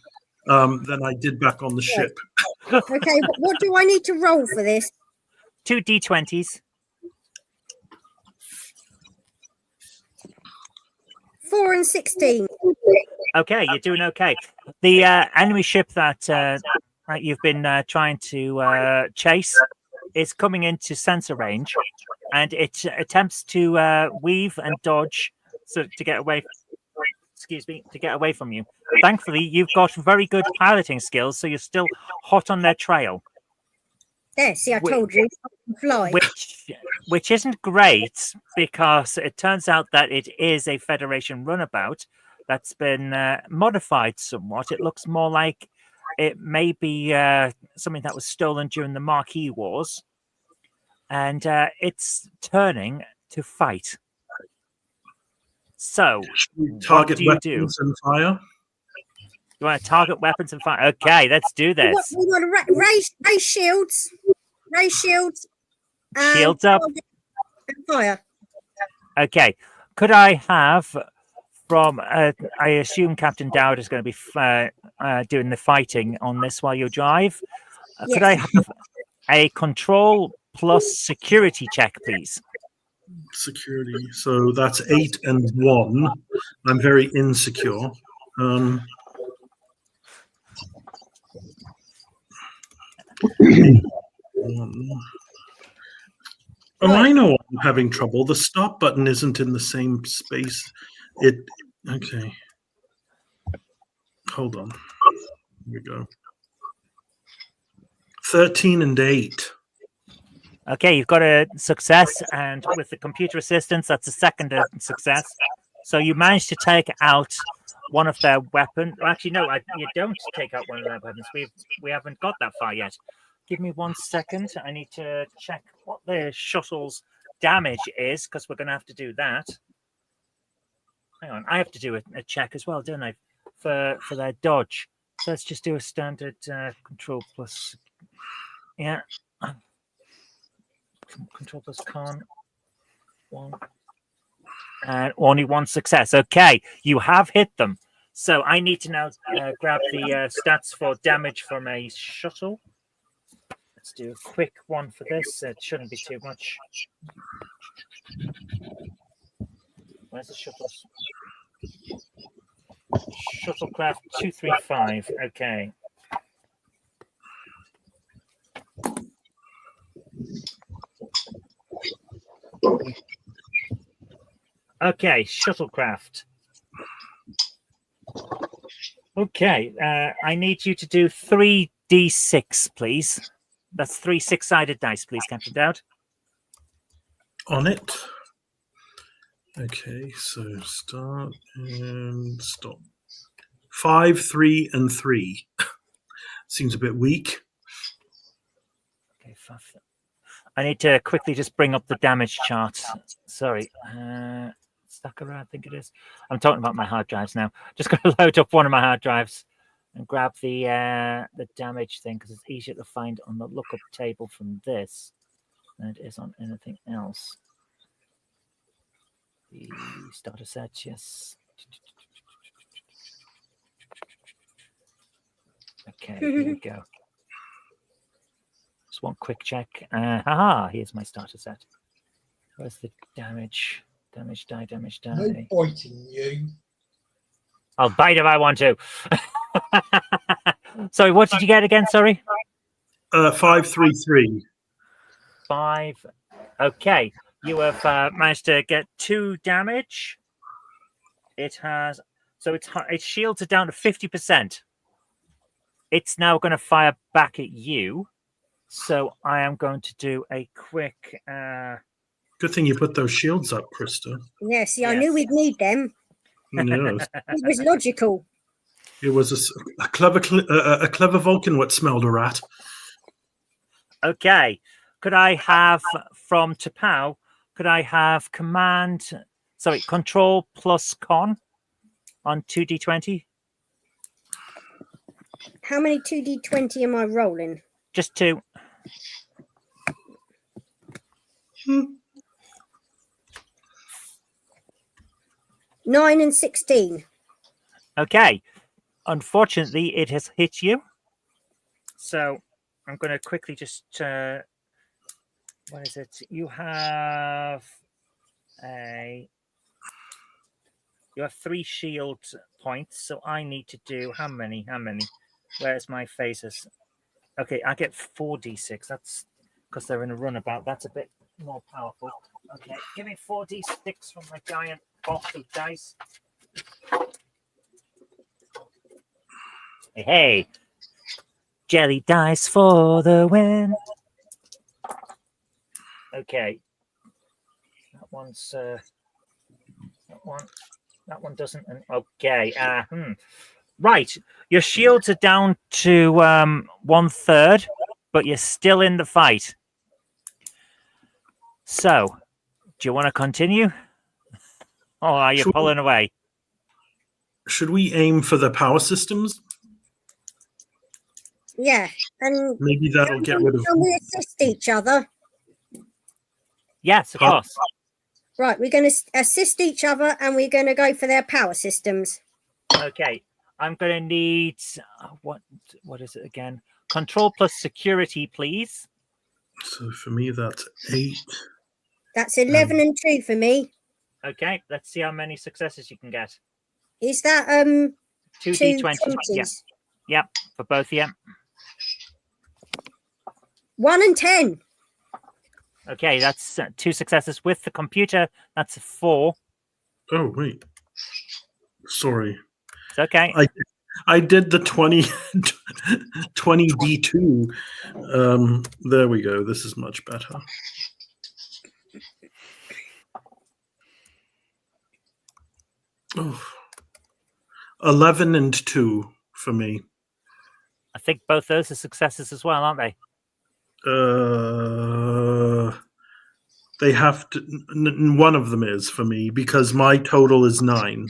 than I did back on the ship. Okay, what do I need to roll for this? 2 D20s. 4 and 16. Okay, you're doing okay. The enemy ship that you've been trying to chase is coming into sensor range, and it attempts to weave and dodge to get away. To get away from you. Thankfully, you've got very good piloting skills, so you're still hot on their trail. Yeah, see, I told you. Fly. Which isn't great because it turns out that it is a Federation runabout that's been modified somewhat. It looks more like it may be something that was stolen during the Marquis Wars, and it's turning to fight. So, target what do you weapons and fire. You want to target weapons and fire? Okay, let's do this. We want to raise shields. Raise shields. Shields up. And fire. Okay. Could I have from, I assume Captain Dowd is going to be doing the fighting on this while you drive. Yes. Could I have a control plus security check, please? Security. So that's 8 and 1. I'm very insecure. Oh, I know I'm having trouble. The stop button isn't in the same space. Okay. Hold on. Here we go. 13 and 8. Okay, you've got a success, and with the computer assistance, that's a second success. So you managed to take out one of their weapons. Actually, no, you don't take out one of their weapons. We haven't got that far yet. Give me 1 second. I need to check what the shuttle's damage is, because we're going to have to do that. Hang on, I have to do a check as well, don't I, for their dodge. So let's just do a standard control plus. Yeah. Control plus con. 1. And only 1 success. Okay, you have hit them. So I need to now grab the stats for damage from a shuttle. Let's do a quick one for this. It shouldn't be too much. Where's the shuttles? Shuttlecraft 235. Okay. Okay, shuttlecraft. Okay, I need you to do 3d6, please. That's 3 6-sided dice, please, Captain Dowd. On it. Okay, so start and stop. 5, 3, and 3. Seems a bit weak. Okay, 5. I need to quickly just bring up the damage chart. Sorry. Sakura, I think it is. I'm talking about my hard drives now. Just going to load up one of my hard drives and grab the damage thing, because it's easier to find on the lookup table from this than it is on anything else. The starter set, yes. Okay, here we go. Just one quick check. Here's my starter set. Where's the damage? Damage die, damage die. No biting you. I'll bite if I want to. Sorry, what did you get again? Sorry. 5, 3, 3. 5. Okay, you have managed to get 2 damage. It has, so its shields are down to 50%. It's now going to fire back at you. So I am going to do a quick. Good thing you put those shields up, Krista. Yeah, see, I knew we'd need them. Yes. It was logical. It was a clever Vulcan what smelled a rat. Okay. Could I have from Tapau? Could I have control plus con on 2d20? How many 2d20 am I rolling? Just 2. 9 and 16. Okay. Unfortunately, it has hit you. So I'm going to quickly just. What is it? You have 3 shield points. So I need to do how many? Where's my phases? Okay, I get 4d6. That's because they're in a runabout. That's a bit more powerful. Okay, give me 4d6 from my giant box of dice. Hey, jelly dice for the win. Okay, that one's that one doesn't. Okay, right. Your shields are down to 1/3, but you're still in the fight. So, do you want to continue? Or are you pulling away? Should we aim for the power systems? Yeah, and maybe that'll get rid of. Can we assist each other? Yes, of course. Right, we're going to assist each other, and we're going to go for their power systems. Okay, I'm going to need what is it again? Control plus security, please. So for me, that's 8. That's 11 and 2 for me. Okay, let's see how many successes you can get. Is that 2d20? Yeah. Yep, for both of you. 1 and 10. Okay, that's 2 successes with the computer. That's a 4. Oh wait, sorry. It's okay. I did the 20 D2. There we go. This is much better. Oh. 11 and 2 for me. I think both those are successes as well, aren't they? They have to. One of them is for me because my total is 9.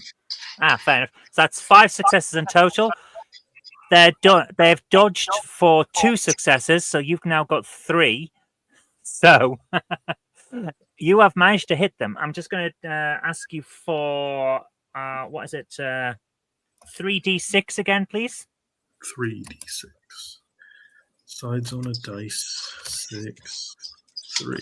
Fair enough. So that's 5 successes in total. They've dodged for 2 successes, so you've now got 3. So you have managed to hit them. I'm just going to ask you for what is it? 3d6 again, please. 3d6. Sides on a dice. 6, 3.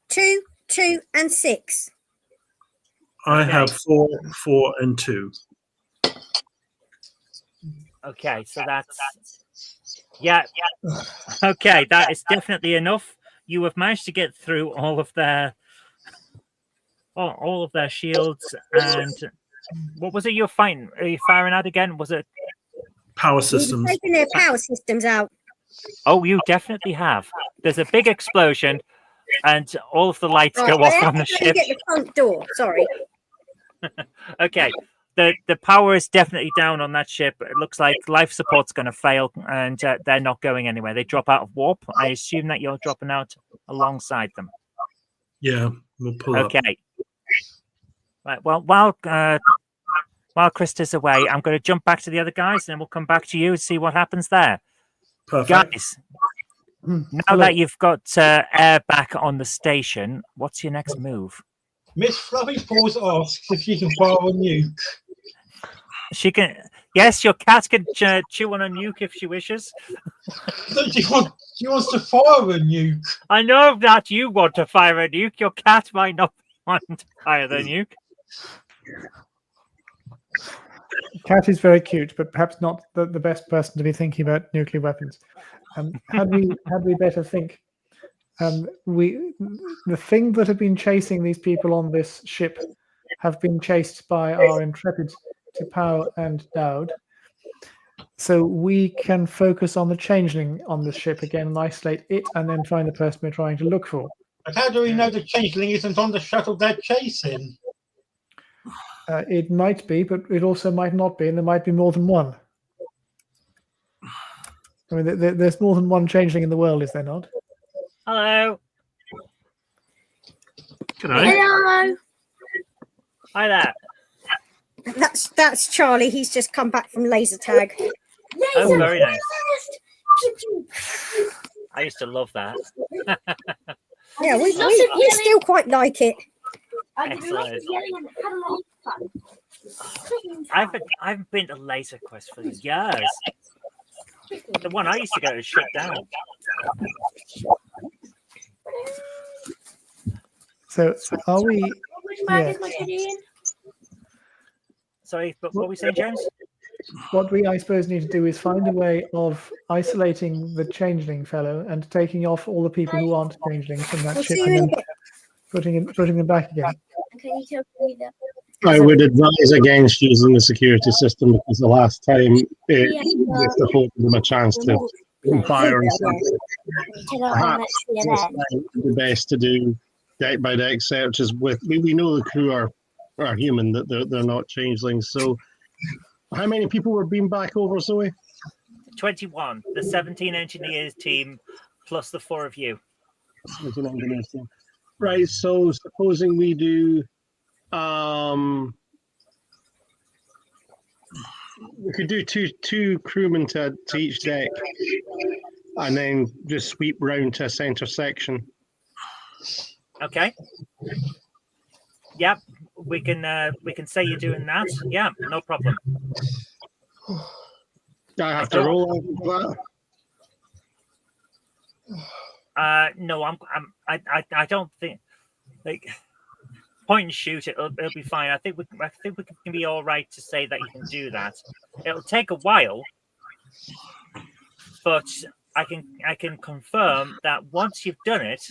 Two, 2, and 6. I have 4, 4, and 2. Okay, so that's okay. That is definitely enough. You have managed to get through all of their shields. And what was it you're fighting? Are you firing at again? Was it Power systems? Taking their power systems out. Oh, you definitely have. There's a big explosion, and all of the lights go off on the ship. Get the front door. Sorry. Okay. The power is definitely down on that ship. It looks like life support's going to fail, and they're not going anywhere. They drop out of warp. I assume that you're dropping out alongside them. Yeah, we'll pull up. Okay. Right. Well, while Krista's away, I'm going to jump back to the other guys, and then we'll come back to you and see what happens there. Perfect. Guys, now that you've got air back on the station, what's your next move? Miss Fluffy Paws asks if she can fire a nuke. She can. Yes, your cat can chew on a nuke if she wishes. She wants to fire a nuke. I know that you want to fire a nuke. Your cat might not want to fire the nuke. Cat is very cute, but perhaps not the best person to be thinking about nuclear weapons. Had we better think? The thing that have been chasing these people on this ship have been chased by our intrepid Tipau and Dowd. So we can focus on the changeling on the ship again and isolate it, and then find the person we're trying to look for. But how do we know the changeling isn't on the shuttle they're chasing? It might be, but it also might not be, and there might be more than one. I mean, there's more than one changeling in the world, is there not? Hello. Hello. Hi there. That's Charlie. He's just come back from laser tag. Oh, very nice. I used to love that. Yeah, we still quite like it. Excellent. I haven't been to Laser Quest for years. The one I used to go to shut down. So are we? Yeah. Sorry, but what were we saying, James? What we, I suppose, need to do is find a way of isolating the changeling fellow and taking off all the people who aren't changelings from that ship and then putting them back again. I would advise against using the security system because the last time it afforded them a chance to fire and stuff. Perhaps the best to do deck by deck searches with. We know the crew are human, that they're not changelings. So, how many people were being back over, Zoe? 21. The 17 engineers team plus the 4 of you. 17 engineers team. Right. So, supposing we do. We could do two crewmen to each deck, and then just sweep round to a center section. Okay. Yep, we can say you're doing that. Yeah, no problem. I have to roll over that. No, I don't think like point and shoot. It'll be fine. I think we can be all right to say that you can do that. It'll take a while, but I can confirm that once you've done it,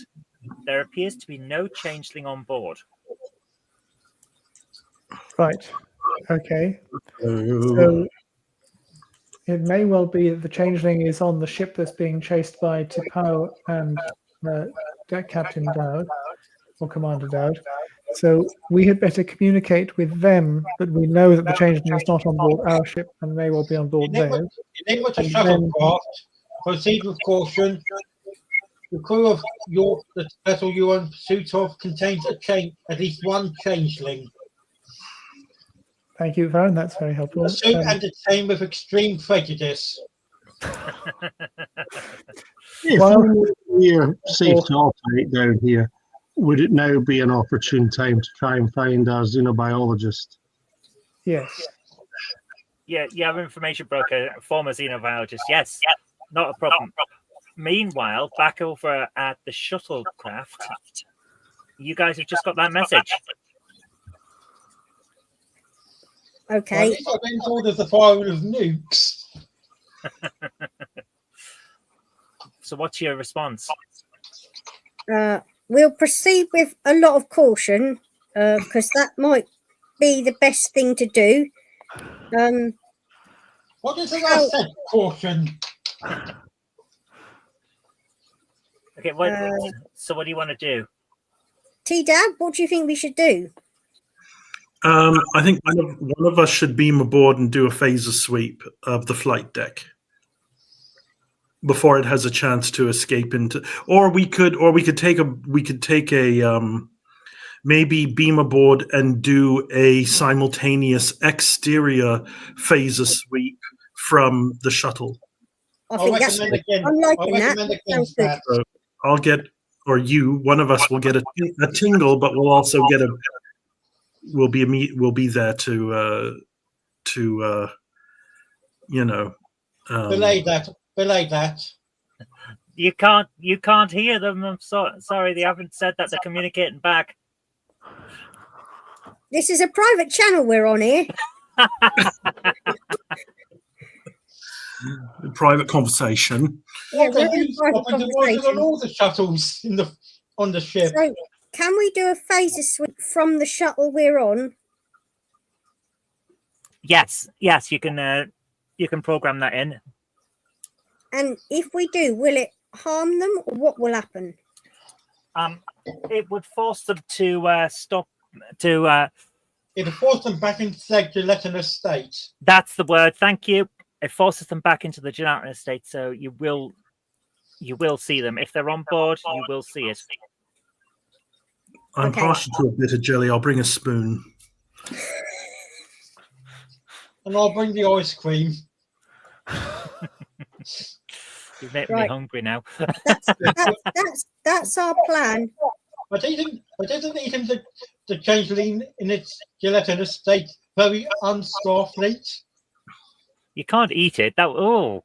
there appears to be no changeling on board. Right. Okay. So it may well be that the changeling is on the ship that's being chased by T'Pau and Deck Captain Dowd, or Commander Dowd. So we had better communicate with them that we know that the changeling is not on board our ship and may well be on board theirs. Enigma to shuttlecraft. Proceed with caution. The crew of the vessel you are in pursuit of contains at least one changeling. Thank you, Varun. That's very helpful. Pursue and detain with extreme prejudice. If we're safe to operate down here, would it now be an opportune time to try and find our xenobiologist? Yes. Yeah, our information broker, former xenobiologist. Yes, not a problem. Meanwhile, back over at the shuttlecraft, you guys have just got that message. Okay. Well, I've been ordered the firing of nukes. So what's your response? We'll proceed with a lot of caution because that might be the best thing to do. What is it I said? Caution. Okay, so what do you want to do? T-Dab, what do you think we should do? I think one of us should beam aboard and do a phaser sweep of the flight deck before it has a chance to escape into. Or we could take a maybe beam aboard and do a simultaneous exterior phaser sweep from the shuttle. I think that's. I'm liking that. Sounds good. So I'll get, or you, one of us will get a tingle, but we'll also get we'll be there to belay that. You can't hear them. I'm sorry, they haven't said that. They're communicating back. This is a private channel we're on here. Private conversation. Yeah, we're in a private conversation. On all the shuttles on the ship. So, can we do a phaser sweep from the shuttle we're on? Yes, you can program that in. And if we do, will it harm them, or what will happen? It would force them to stop. To it would force them back into the gelatinous state. That's the word. Thank you. It forces them back into the gelatinous state, so you will see them if they're on board. You will see it. I'm partial to a bit of jelly. I'll bring a spoon. And I'll bring the ice cream. You've made me hungry now. That's our plan. But isn't the changeling in its gelatinous state very unstarfleet? You can't eat it. What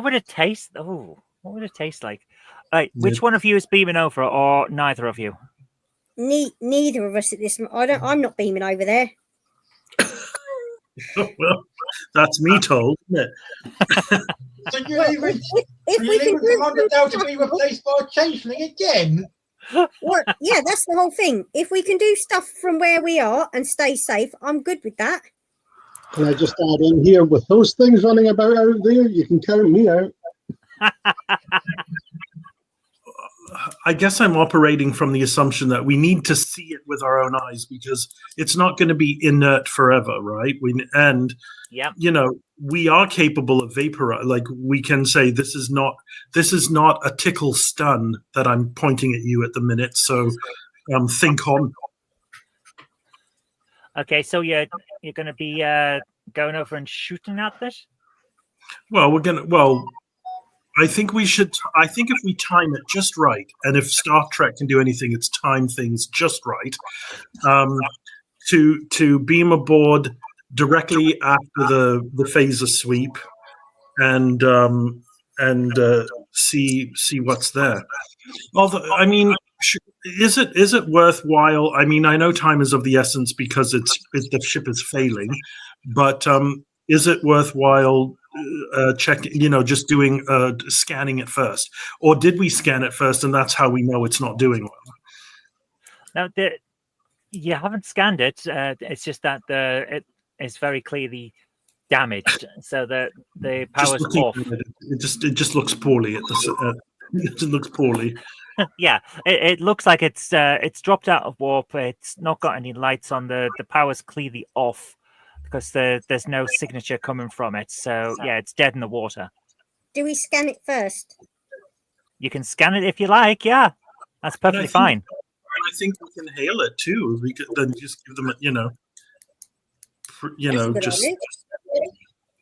would it taste? Oh, what would it taste like? Which one of you is beaming over, or neither of you? Neither of us at this moment. I'm not beaming over there. Well, that's me told, isn't it? So you leaving Commander Dow to be replaced by a changeling again? Well, yeah, that's the whole thing. If we can do stuff from where we are and stay safe, I'm good with that. Can I just add in here, with those things running about out there, you can count me out. I guess I'm operating from the assumption that we need to see it with our own eyes, because it's not going to be inert forever, right? We are capable of vapor. Like, we can say this is not a tickle stun that I'm pointing at you at the minute. So think on. Okay, so you're going to be going over and shooting at this? Well, I think we should. I think if we time it just right, and if Star Trek can do anything, it's time things just right. To beam aboard directly after the phaser sweep, and see what's there. Although, I mean, Is it worthwhile? I mean, I know time is of the essence because the ship is failing, but is it worthwhile checking? Just doing scanning it first, or did we scan it first, and that's how we know it's not doing well? Now, you haven't scanned it. It's just that it is very clearly damaged, so the power's off. It just looks poorly. It looks poorly. Yeah, it looks like it's dropped out of warp. It's not got any lights on. The power's clearly off because there's no signature coming from it. So yeah, it's dead in the water. Do we scan it first? You can scan it if you like. Yeah, that's perfectly fine. I think we can hail it too. We could then just give them,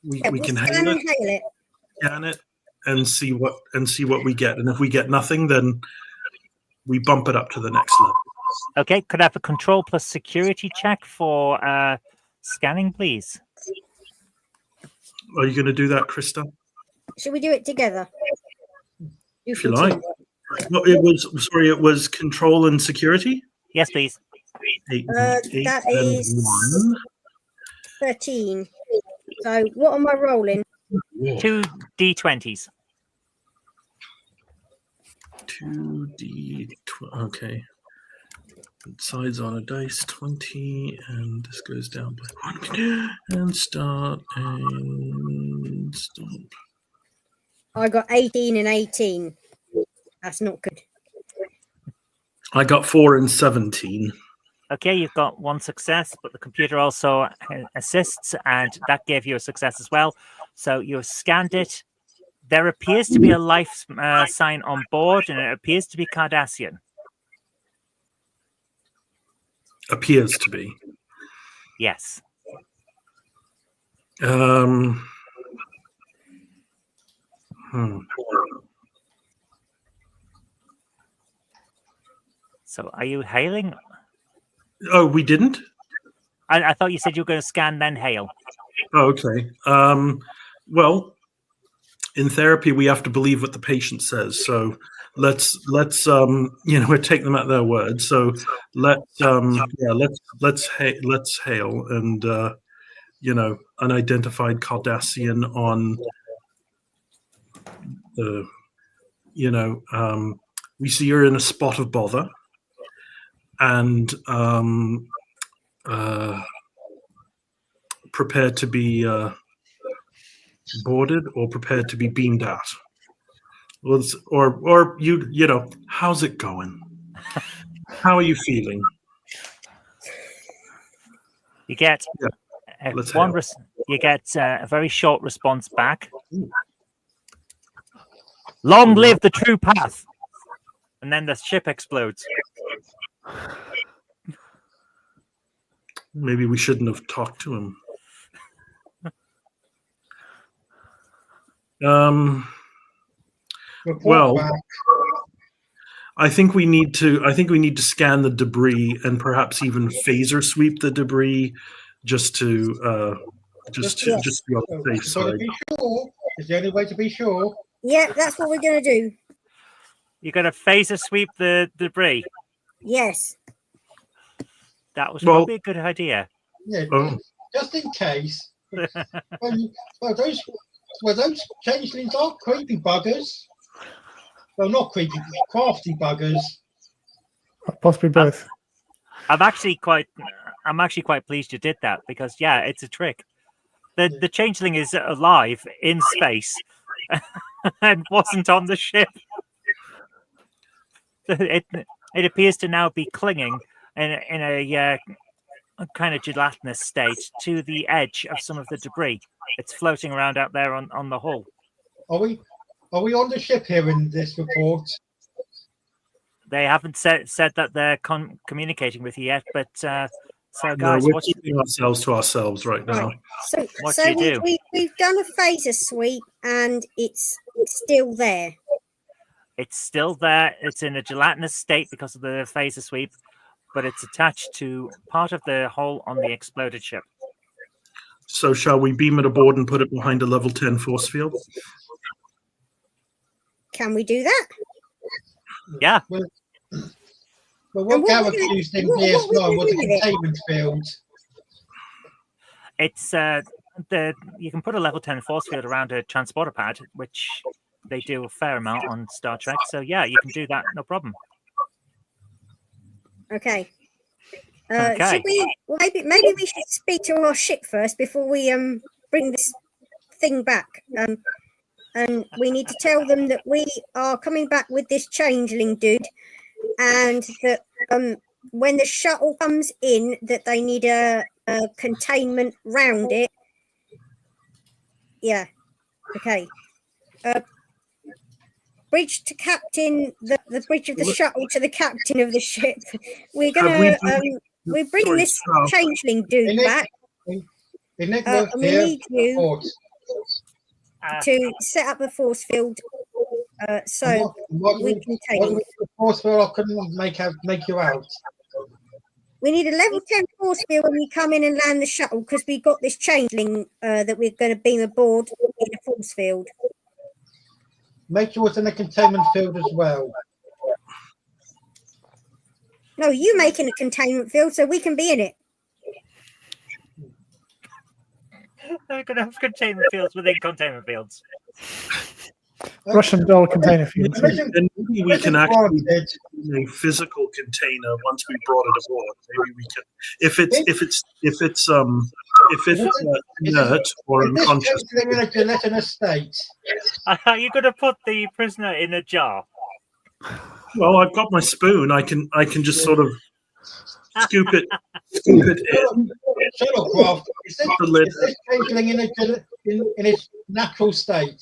we can hail it, scan it, and see what we get. And if we get nothing, then we bump it up to the next level. Okay, could I have a control plus security check for scanning, please? Are you going to do that, Krista? Should we do it together? If you like. Well, it was control and security? Yes, please. That is 13. So what am I rolling? 2 D20s. 2D. Okay. Sides on a dice, 20, and this goes down by 1. And start and stop. I got 18 and 18. That's not good. I got 4 and 17. Okay, you've got 1 success, but the computer also assists, and that gave you a success as well. So you've scanned it. There appears to be a life sign on board, and it appears to be Cardassian. Appears to be. Yes. So are you hailing? Oh, we didn't? I thought you said you were going to scan then hail. Oh, okay. Well, in therapy, we have to believe what the patient says. So let's take them at their word. So let's hail and unidentified Cardassian on we see her in a spot of bother, and prepared to be boarded or prepared to be beamed out. Or how's it going? How are you feeling? You get a very short response back. Long live the true path. And then the ship explodes. Maybe we shouldn't have talked to him. I think we need to scan the debris and perhaps even phaser sweep the debris just to be on the safe side. Is the only way to be sure? Yeah, that's what we're going to do. You're going to phaser sweep the debris? Yes. That was probably a good idea. Yeah, just in case. Those changelings are creepy buggers. Well, not creepy, crafty buggers. Possibly both. I'm actually quite pleased you did that because it's a trick. The changeling is alive in space and wasn't on the ship. It appears to now be clinging in a kind of gelatinous state to the edge of some of the debris. It's floating around out there on the hull. Are we on the ship here in this report? They haven't said that they're communicating with you yet, but so guys, we're keeping ourselves to ourselves right now. So, what do you do? We've done a phaser sweep, and it's still there. It's still there. It's in a gelatinous state because of the phaser sweep, but it's attached to part of the hull on the exploded ship. So shall we beam it aboard and put it behind a level 10 force field? Can we do that? Yeah. But what Gareth used in DS9 was a containment field. It's you can put a level 10 force field around a transporter pad, which they do a fair amount on Star Trek. So yeah, you can do that, no problem. Okay. Okay. Should we? Well, maybe we should speak to our ship first before we bring this thing back. And we need to tell them that we are coming back with this changeling dude, and that when the shuttle comes in, that they need a containment round it. Yeah. Okay. Bridge to captain, the bridge of the shuttle to the captain of the ship. We're gonna we're bringing this changeling dude back. And we need you to set up a force field so we can take it. Force field I couldn't make you out. We need a level 10 force field when we come in and land the shuttle, because we've got this changeling that we're going to beam aboard in a force field. Make sure it's in a containment field as well. No, you making a containment field so we can be in it. We're going to have containment fields within containment fields. Russian doll container field. Then maybe we can actually do a physical container once we brought it aboard. Maybe we can, if it's inert or unconscious. In a state. Are you going to put the prisoner in a jar? Well, I've got my spoon. I can just sort of scoop it in. Shuttlecraft, is this changeling in its natural state?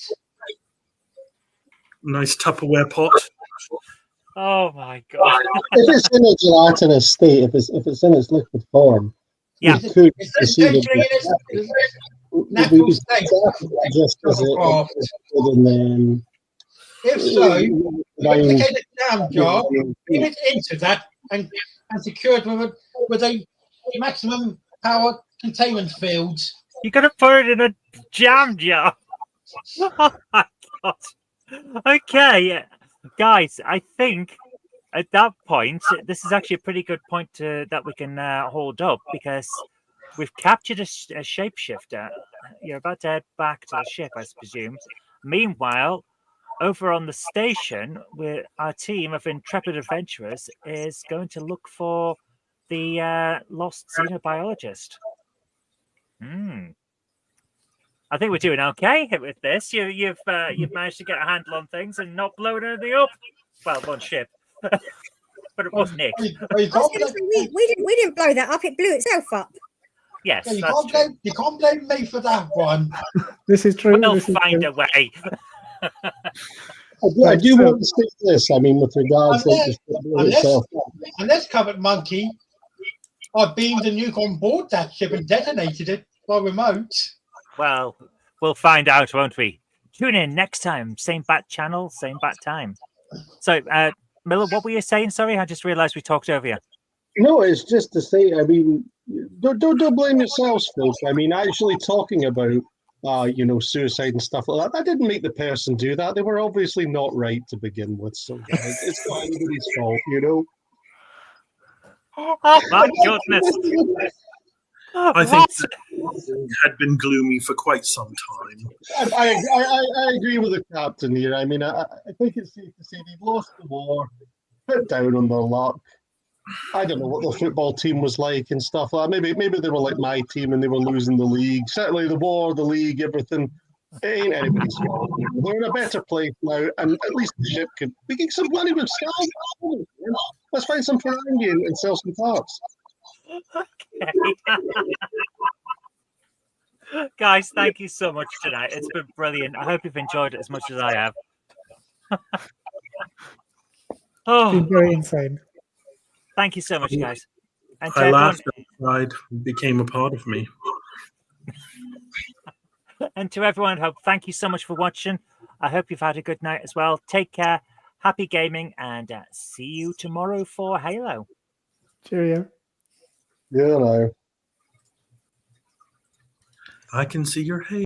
Nice Tupperware pot. Oh my god! If it's in a gelatinous state, if it's in its liquid form, yeah, we could changeling in its natural state. Just as it, if so, replicate a jam jar, put it into that, and secured with a maximum power containment field. You got to put it in a jam jar. Oh my god! Okay, guys, I think at that point, this is actually a pretty good point that we can hold up, because we've captured a shapeshifter. You're about to head back to the ship, I presume. Meanwhile, over on the station, our team of intrepid adventurers is going to look for the lost xenobiologist. I think we're doing okay with this. You've managed to get a handle on things and not blown anything up. Well, one ship, but it was Nick. We didn't blow that up. It blew itself up. Yes, yeah, you can't blame me for that one. This is true. We'll find a way. I do want to say this. I mean, with regards to unless Covered Monkey, I beamed a nuke on board that ship and detonated it by remote. Well, we'll find out, won't we? Tune in next time. Same bat channel, same bat time. So, Miller, what were you saying? Sorry, I just realised we talked over you. No, it's just to say, I mean, don't blame yourselves, folks. I mean, actually talking about, suicide and stuff like that didn't make the person do that. They were obviously not right to begin with. So it's not anybody's fault, you know. Oh my goodness! I think it had been gloomy for quite some time. I agree with the captain here. I mean, I think it's safe to say they've lost the war, put down on their luck. I don't know what the football team was like and stuff like that. Maybe they were like my team and they were losing the league. Certainly the war, the league, everything. It ain't anybody's fault. They're in a better place now, and at least the ship we can get some money with Sky. Let's find some Ferengi and sell some parts. Okay. Guys, thank you so much tonight. It's been brilliant. I hope you've enjoyed it as much as I have. It's been very insane. Thank you so much, guys. And I laughed outside. It became a part of me. And to everyone at home, thank you so much for watching. I hope you've had a good night as well. Take care. Happy gaming, and see you tomorrow for Halo. Cheerio. Yeah, no. I can see your hate.